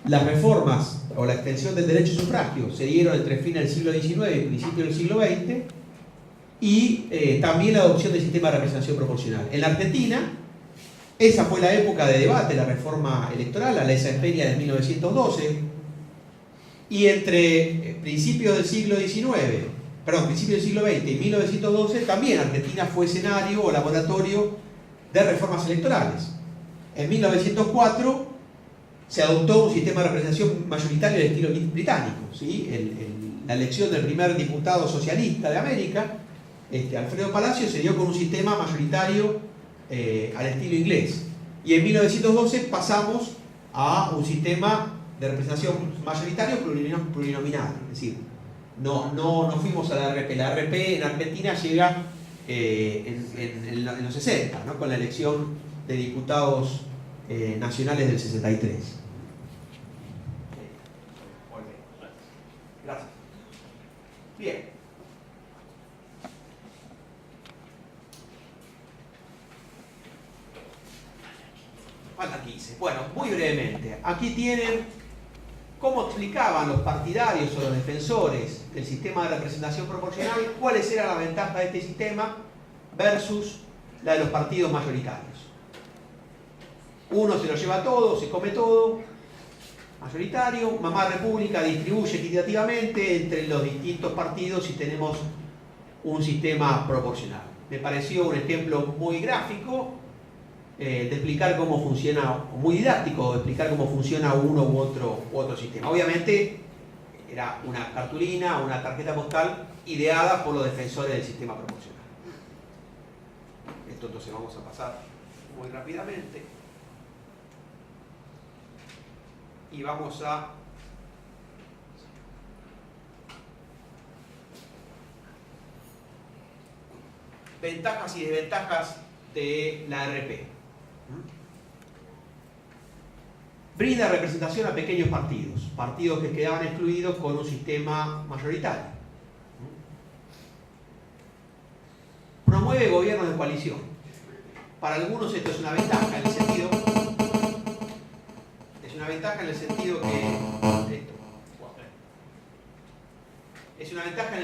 las reformas o la extensión del derecho a sufragio se dieron entre fines del siglo XIX y principios del siglo XX, y también la adopción del sistema de representación proporcional. En la Argentina, esa fue la época de debate, la reforma electoral, la ley Sáenz-Peña de 1912, y entre principios del siglo XX y 1912, también Argentina fue escenario o laboratorio de reformas electorales. En 1904 se adoptó un sistema de representación mayoritario del estilo británico, ¿sí? La elección del primer diputado socialista de América Alfredo Palacio se dio con un sistema mayoritario al estilo inglés. Y en 1912 pasamos a un sistema de representación mayoritario plurinominal. Es decir, no fuimos a la RP. La RP en Argentina llega en los 60, ¿no? Con la elección de diputados nacionales del 63. Gracias. Bien. Falta 15. Bueno, muy brevemente. Aquí tienen cómo explicaban los partidarios o los defensores del sistema de representación proporcional cuáles eran las ventajas de este sistema versus la de los partidos mayoritarios. Uno se lo lleva todo, se come todo, mayoritario. Mamá República distribuye equitativamente entre los distintos partidos y tenemos un sistema proporcional. Me pareció un ejemplo muy gráfico de explicar cómo funciona, muy didáctico, de explicar cómo funciona uno u otro sistema. Obviamente era una cartulina, una tarjeta postal ideada por los defensores del sistema proporcional. Esto entonces vamos a pasar muy rápidamente. Y vamos a ventajas y desventajas de la RP. Brinda representación a pequeños partidos que quedaban excluidos con un sistema mayoritario. Promueve gobiernos de coalición. Para algunos esto es una ventaja en el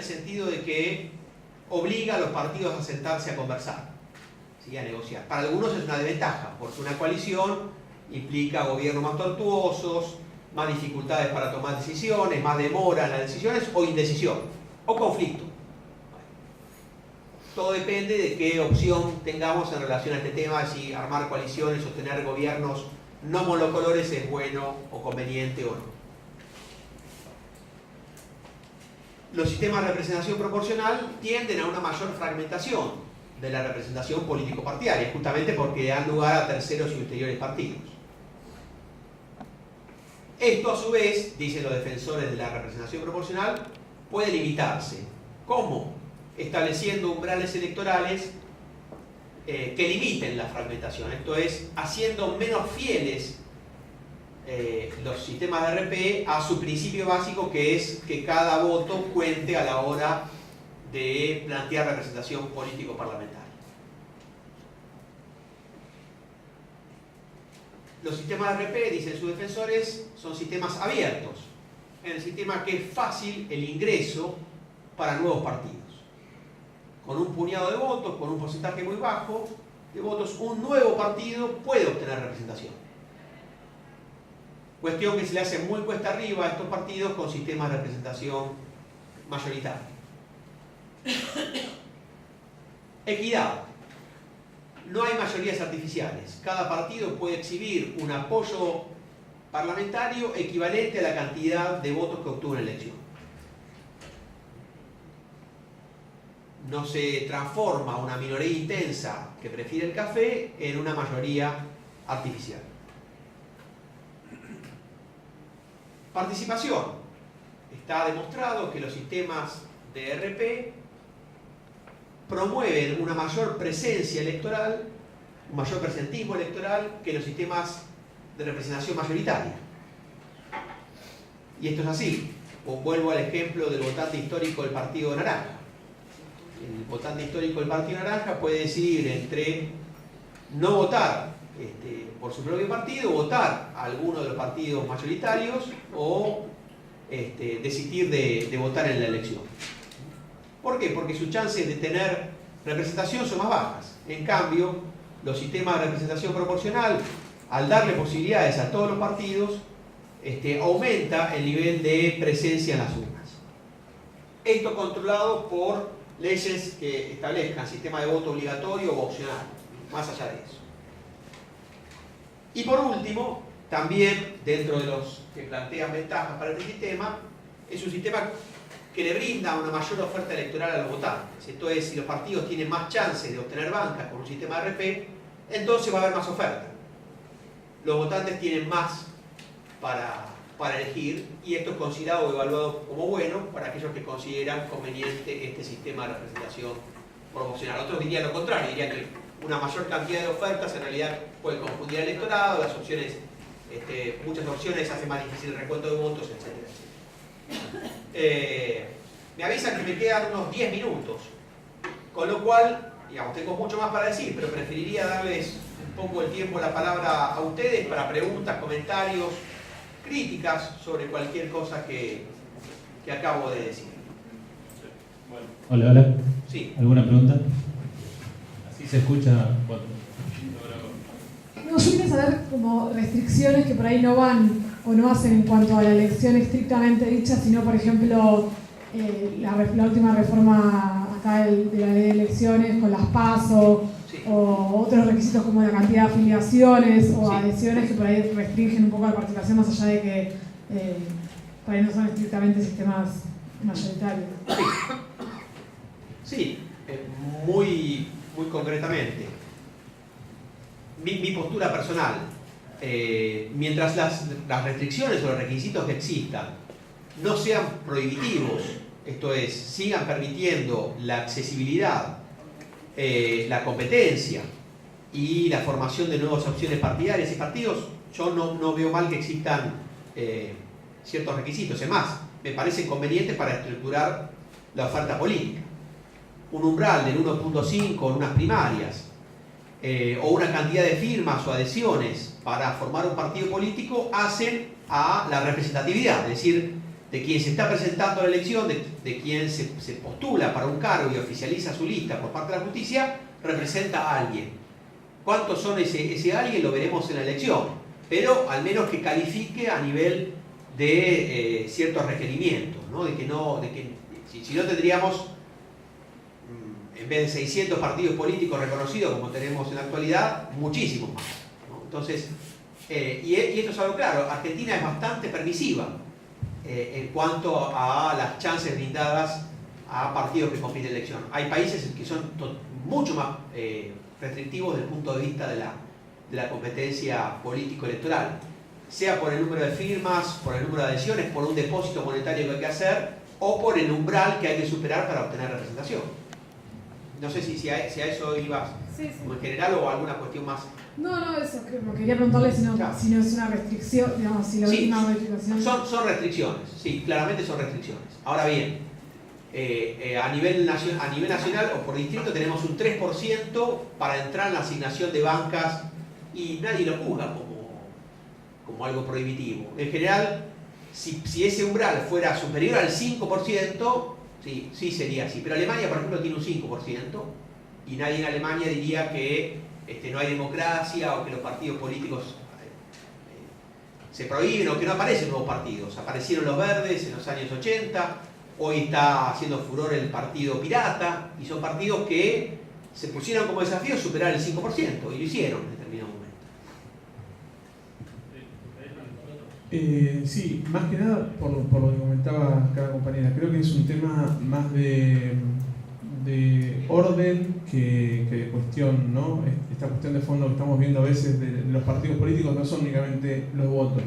sentido de que obliga a los partidos a sentarse a conversar, ¿sí? A negociar. Para algunos es una desventaja, porque una coalición implica gobiernos más tortuosos, más dificultades para tomar decisiones, más demora en las decisiones o indecisión o conflicto. Todo depende de qué opción tengamos en relación a este tema, si armar coaliciones o tener gobiernos no monocolores es bueno o conveniente o no. Los sistemas de representación proporcional tienden a una mayor fragmentación de la representación político-partidaria, justamente porque dan lugar a terceros y ulteriores partidos. Esto, a su vez, dicen los defensores de la representación proporcional, puede limitarse. ¿Cómo? Estableciendo umbrales electorales que limiten la fragmentación. Esto es, haciendo menos fieles los sistemas de RP a su principio básico, que es que cada voto cuente a la hora de plantear representación político-parlamentaria. Los sistemas de RP, dicen sus defensores, son sistemas abiertos, en el sistema que es fácil el ingreso para nuevos partidos. Con un puñado de votos, con un porcentaje muy bajo de votos, un nuevo partido puede obtener representación. Cuestión que se le hace muy cuesta arriba a estos partidos con sistemas de representación mayoritaria. Equidad. No hay mayorías artificiales. Cada partido puede exhibir un apoyo parlamentario equivalente a la cantidad de votos que obtuvo en la elección. No se transforma una minoría intensa que prefiere el café en una mayoría artificial. Participación. Está demostrado que los sistemas de RP promueven una mayor presencia electoral, un mayor presentismo electoral que los sistemas de representación mayoritaria. Y esto es así. Vuelvo al ejemplo del votante histórico del Partido Naranja. El votante histórico del Partido Naranja puede decidir entre no votar por su propio partido, votar a alguno de los partidos mayoritarios o decidir de votar en la elección. ¿Por qué? Porque sus chances de tener representación son más bajas. En cambio, los sistemas de representación proporcional, al darle posibilidades a todos los partidos, aumenta el nivel de presencia en las urnas. Esto controlado por leyes que establezcan sistema de voto obligatorio o opcional, más allá de eso. Y por último, también dentro de los que plantean ventajas para este sistema, es un sistema que le brinda una mayor oferta electoral a los votantes. Esto es, si los partidos tienen más chances de obtener bancas con un sistema de RP, entonces va a haber más oferta. Los votantes tienen más para elegir, y esto es considerado o evaluado como bueno para aquellos que consideran conveniente este sistema de representación proporcional. Otros dirían lo contrario, dirían que una mayor cantidad de ofertas en realidad puede confundir al electorado, las opciones, muchas opciones hacen más difícil el recuento de votos, etc. Me avisan que me quedan unos 10 minutos, con lo cual, digamos, tengo mucho más para decir, pero preferiría darles un poco el tiempo, la palabra a ustedes para preguntas, comentarios, críticas sobre cualquier cosa que acabo de decir. Hola, hola. Sí. ¿Alguna pregunta? Así se escucha. No, yo quería saber como restricciones que por ahí no van o no hacen en cuanto a la elección estrictamente dicha, sino por ejemplo la última reforma acá de la ley de elecciones con las PASO, sí, o otros requisitos como la cantidad de afiliaciones o sí, adhesiones que por ahí restringen un poco la participación más allá de que por ahí no son estrictamente sistemas mayoritarios. Sí, muy concretamente. Mi postura personal, mientras las restricciones o los requisitos que existan no sean prohibitivos, esto es, sigan permitiendo la accesibilidad, la competencia y la formación de nuevas opciones partidarias y partidos, yo no veo mal que existan ciertos requisitos. Es más, me parecen convenientes para estructurar la oferta política. Un umbral del 1.5 en unas primarias, o una cantidad de firmas o adhesiones para formar un partido político hacen a la representatividad, es decir, de quien se está presentando a la elección, de quien se postula para un cargo y oficializa su lista por parte de la justicia, representa a alguien. ¿Cuántos son ese alguien? Lo veremos en la elección, pero al menos que califique a nivel de ciertos requerimientos, ¿no? Si no tendríamos, en vez de 600 partidos políticos reconocidos como tenemos en la actualidad, muchísimos más, ¿no? Entonces, y esto es algo claro, Argentina es bastante permisiva en cuanto a las chances brindadas a partidos que compiten en elección. Hay países que son mucho más restrictivos desde el punto de vista de la competencia político-electoral, sea por el número de firmas, por el número de adhesiones, por un depósito monetario que hay que hacer o por el umbral que hay que superar para obtener representación. No sé si a eso ibas, sí, como en general, o alguna cuestión más. No, eso que me quería preguntarle si no es una restricción, digamos, si la última modificación. Son restricciones, sí, claramente son restricciones. Ahora bien, a nivel nacional o por distrito tenemos un 3% para entrar en la asignación de bancas y nadie lo juzga como algo prohibitivo. En general, si ese umbral fuera superior al 5%, sí sería así. Pero Alemania, por ejemplo, tiene un 5% y nadie en Alemania diría que no hay democracia o que los partidos políticos se prohíben o que no aparecen nuevos partidos. Aparecieron los verdes en los años 80, hoy está haciendo furor el partido pirata y son partidos que se pusieron como desafío superar el 5% y lo hicieron en determinado momento. Sí, más que nada por lo que comentaba cada compañera, creo que es un tema más de orden que de cuestión, ¿no? Esta cuestión de fondo que estamos viendo a veces de los partidos políticos no son únicamente los votos.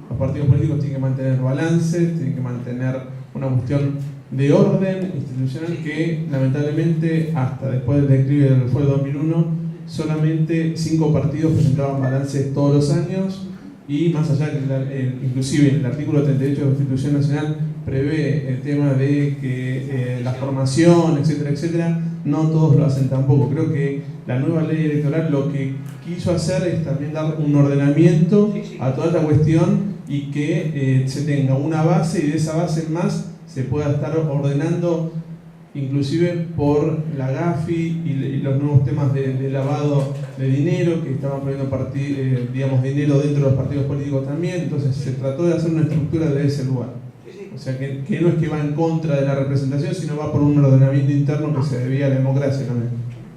Los partidos políticos tienen que mantener balances, tienen que mantener una cuestión de orden institucional que lamentablemente hasta después del declive del fue 2001 solamente 5 partidos presentaban balances todos los años. Y más allá, inclusive el artículo 38 de la Constitución Nacional prevé el tema de que la formación, etcétera, etcétera, no todos lo hacen tampoco. Creo que la nueva ley electoral lo que quiso hacer es también dar un ordenamiento a toda esta cuestión y que se tenga una base y de esa base en más se pueda estar ordenando inclusive por la GAFI y los nuevos temas de lavado de dinero que estaban poniendo digamos, dinero dentro de los partidos políticos también. Entonces se trató de hacer una estructura de ese lugar. O sea que no es que va en contra de la representación, sino va por un ordenamiento interno que se debía a la democracia también.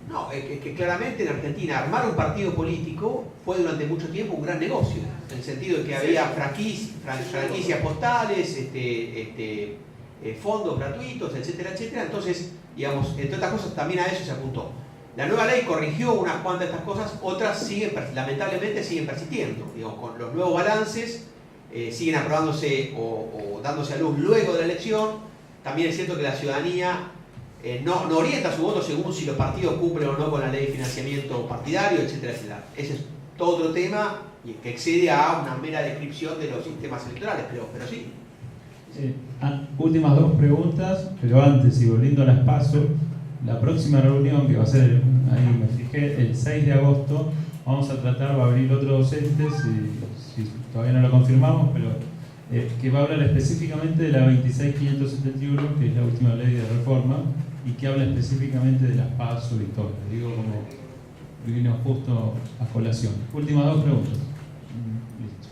No, es que claramente en Argentina armar un partido político fue durante mucho tiempo un gran negocio, en el sentido de que había franquicias postales, fondos gratuitos, etcétera, etcétera. Entonces, digamos, entre otras cosas, también a eso se apuntó. La nueva ley corrigió unas cuantas de estas cosas, otras lamentablemente siguen persistiendo. Digamos, con los nuevos balances siguen aprobándose o dándose a luz luego de la elección. También es cierto que la ciudadanía no orienta su voto según si los partidos cumplen o no con la ley de financiamiento partidario, etcétera, etcétera. Ese es todo otro tema que excede a una mera descripción de los sistemas electorales, pero sí. Últimas dos preguntas, pero antes, y volviendo a las PASO, la próxima reunión que va a ser, ahí me fijé, el 6 de agosto, vamos a tratar, va a abrir otro docente, si todavía no lo confirmamos, pero que va a hablar específicamente de la 26571, que es la última ley de reforma, y que habla específicamente de las PASO y todo. Digo, como vino justo a colación. Últimas dos preguntas. Listo.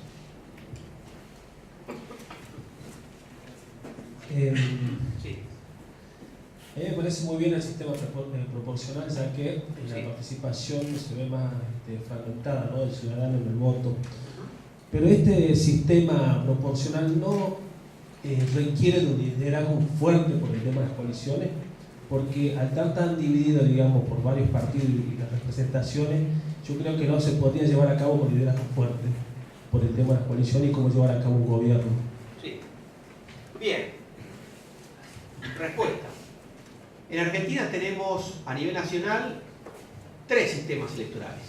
Sí. A mí me parece muy bien el sistema proporcional, ya que la participación se ve más fragmentada, ¿no?, del ciudadano en el voto. Pero este sistema proporcional no requiere de un liderazgo fuerte por el tema de las coaliciones, porque al estar tan dividido, digamos, por varios partidos y las representaciones, yo creo que no se podría llevar a cabo con liderazgo fuerte por el tema de las coaliciones y cómo llevar a cabo un gobierno. Sí. Bien. Respuesta. En Argentina tenemos a nivel nacional 3 sistemas electorales,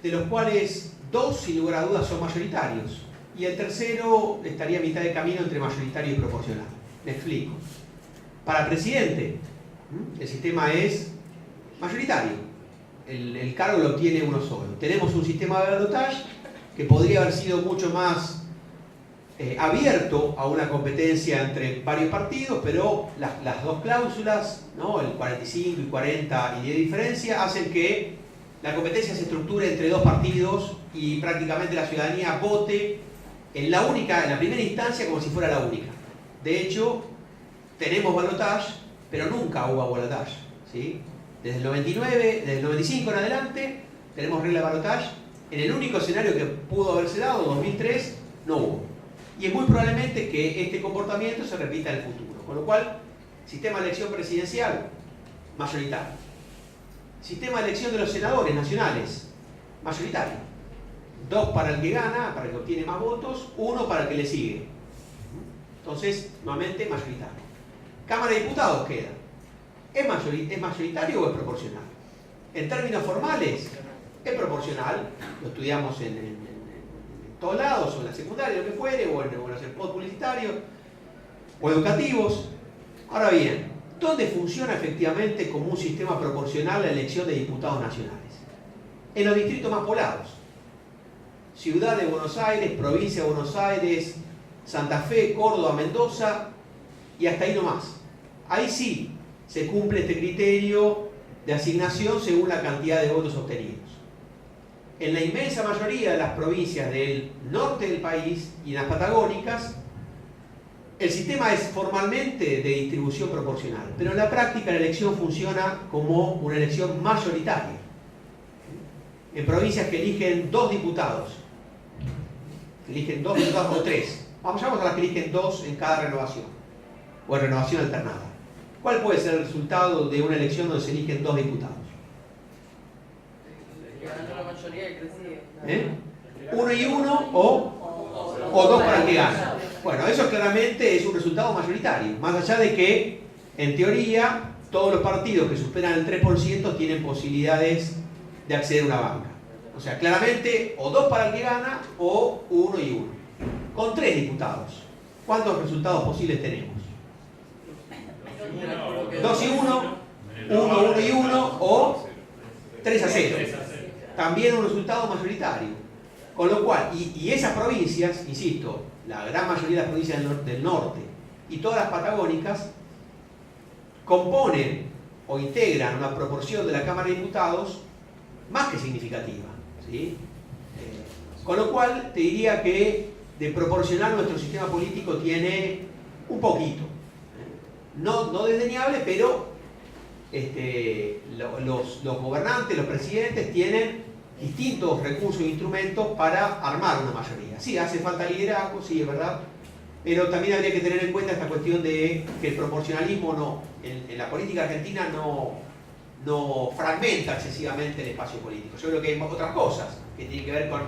de los cuales 2 sin lugar a dudas son mayoritarios y el tercero estaría a mitad de camino entre mayoritario y proporcional. Me explico. Para presidente, el sistema es mayoritario, el cargo lo obtiene uno solo. Tenemos un sistema de balotaje que podría haber sido mucho más abierto a una competencia entre varios partidos, pero las dos cláusulas, ¿no?, el 45 y 40 y 10 de diferencia, hacen que la competencia se estructure entre 2 partidos y prácticamente la ciudadanía vote en la primera instancia como si fuera la única. De hecho, tenemos balotaje, pero nunca hubo balotaje, ¿sí? Desde el 99, desde el 95 en adelante, tenemos regla de balotaje. En el único escenario que pudo haberse dado, 2003, no hubo. Y es muy probablemente que este comportamiento se repita en el futuro. Con lo cual, sistema de elección presidencial, mayoritario. Sistema de elección de los senadores nacionales, mayoritario. 2 para el que gana, para el que obtiene más votos, 1 para el que le sigue. Entonces, nuevamente, mayoritario. Cámara de Diputados queda. ¿Es mayoritario o es proporcional? En términos formales, es proporcional. Lo estudiamos en todos lados, o en la secundaria, lo que fuere, o en los spots publicitarios, o educativos. Ahora bien, ¿dónde funciona efectivamente como un sistema proporcional la elección de diputados nacionales? En los distritos más poblados. Ciudad de Buenos Aires, provincia de Buenos Aires, Santa Fe, Córdoba, Mendoza, y hasta ahí nomás. Ahí sí se cumple este criterio de asignación según la cantidad de votos obtenidos. En la inmensa mayoría de las provincias del norte del país y en las patagónicas, el sistema es formalmente de distribución proporcional, pero en la práctica la elección funciona como una elección mayoritaria. En provincias que eligen 2 diputados, o 3, vamos a las que eligen 2 en cada renovación, o en renovación alternada. ¿Cuál puede ser el resultado de una elección donde se eligen 2 diputados? ¿Eh? 1 y 1 o 2 para el que gana. Bueno, eso claramente es un resultado mayoritario, más allá de que, en teoría, todos los partidos que superan el 3% tienen posibilidades de acceder a una banca. O sea, claramente, o 2 para el que gana, o 1 y 1. Con 3 diputados, ¿cuántos resultados posibles tenemos? 2 y 1, 1 y 1, o 3 a 0. También un resultado mayoritario. Con lo cual, y esas provincias, insisto, la gran mayoría de las provincias del norte y todas las patagónicas, componen o integran una proporción de la Cámara de Diputados más que significativa, ¿sí? Con lo cual, te diría que de proporcional nuestro sistema político tiene un poquito. No desdeñable, pero los gobernantes, los presidentes tienen distintos recursos e instrumentos para armar una mayoría. Sí, hace falta liderazgo, sí, es verdad, Pero también habría que tener en cuenta esta cuestión de que el proporcionalismo en la política argentina no fragmenta excesivamente el espacio político. Yo creo que hay otras cosas que tienen que ver con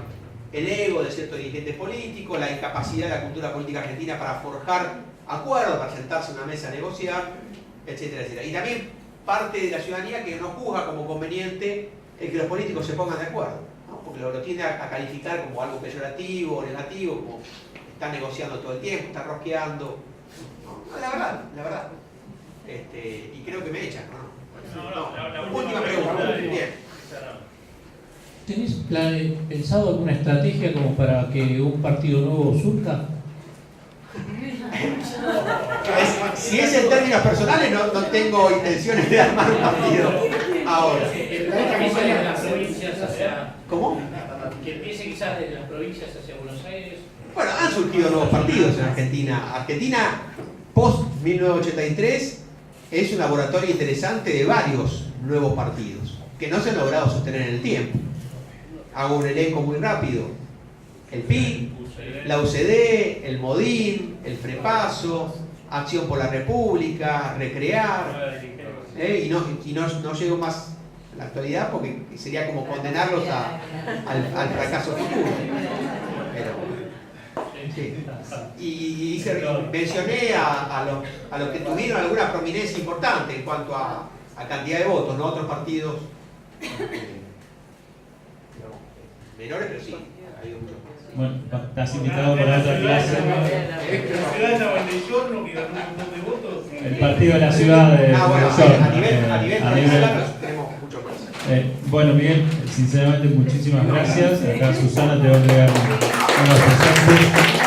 el ego de ciertos dirigentes políticos, la incapacidad de la cultura política argentina para forjar acuerdos, para sentarse en una mesa a negociar, etcétera, etcétera. Y también parte de la ciudadanía que no juzga como conveniente el que los políticos se pongan de acuerdo, ¿no? Porque lo tiende a calificar como algo peyorativo o negativo, como está negociando todo el tiempo, está rosqueando. No, la verdad. Y creo que me echan, ¿no? Última pregunta. Bien. ¿Tenés pensado alguna estrategia como para que un partido nuevo surja? Si es en términos personales, no tengo intenciones de armar un partido ahora. ¿Cómo? Que empiece quizás desde las provincias hacia Buenos Aires. Bueno, han surgido nuevos partidos en Argentina. Argentina, post-1983, es un laboratorio interesante de varios nuevos partidos que no se han logrado sostener en el tiempo. Hago un elenco muy rápido. El PIB, la UCD, el MODIN, el FREPASO, Acción por la República, Recrear, y no llego más a la actualidad porque sería como condenarlos al fracaso futuro. Pero, sí. Y mencioné a los que tuvieron alguna prominencia importante en cuanto a cantidad de votos, no otros partidos menores, pero sí, ha habido muchos. Bueno, estás invitado para otra clase. La ciudad de Navaldeyorno, que ganó un montón de votos. El partido de la ciudad de Bueno, York, a nivel nacional tenemos mucho más. Bueno, Miguel, sinceramente muchísimas gracias. Acá Susana te va a entregar unos presentes.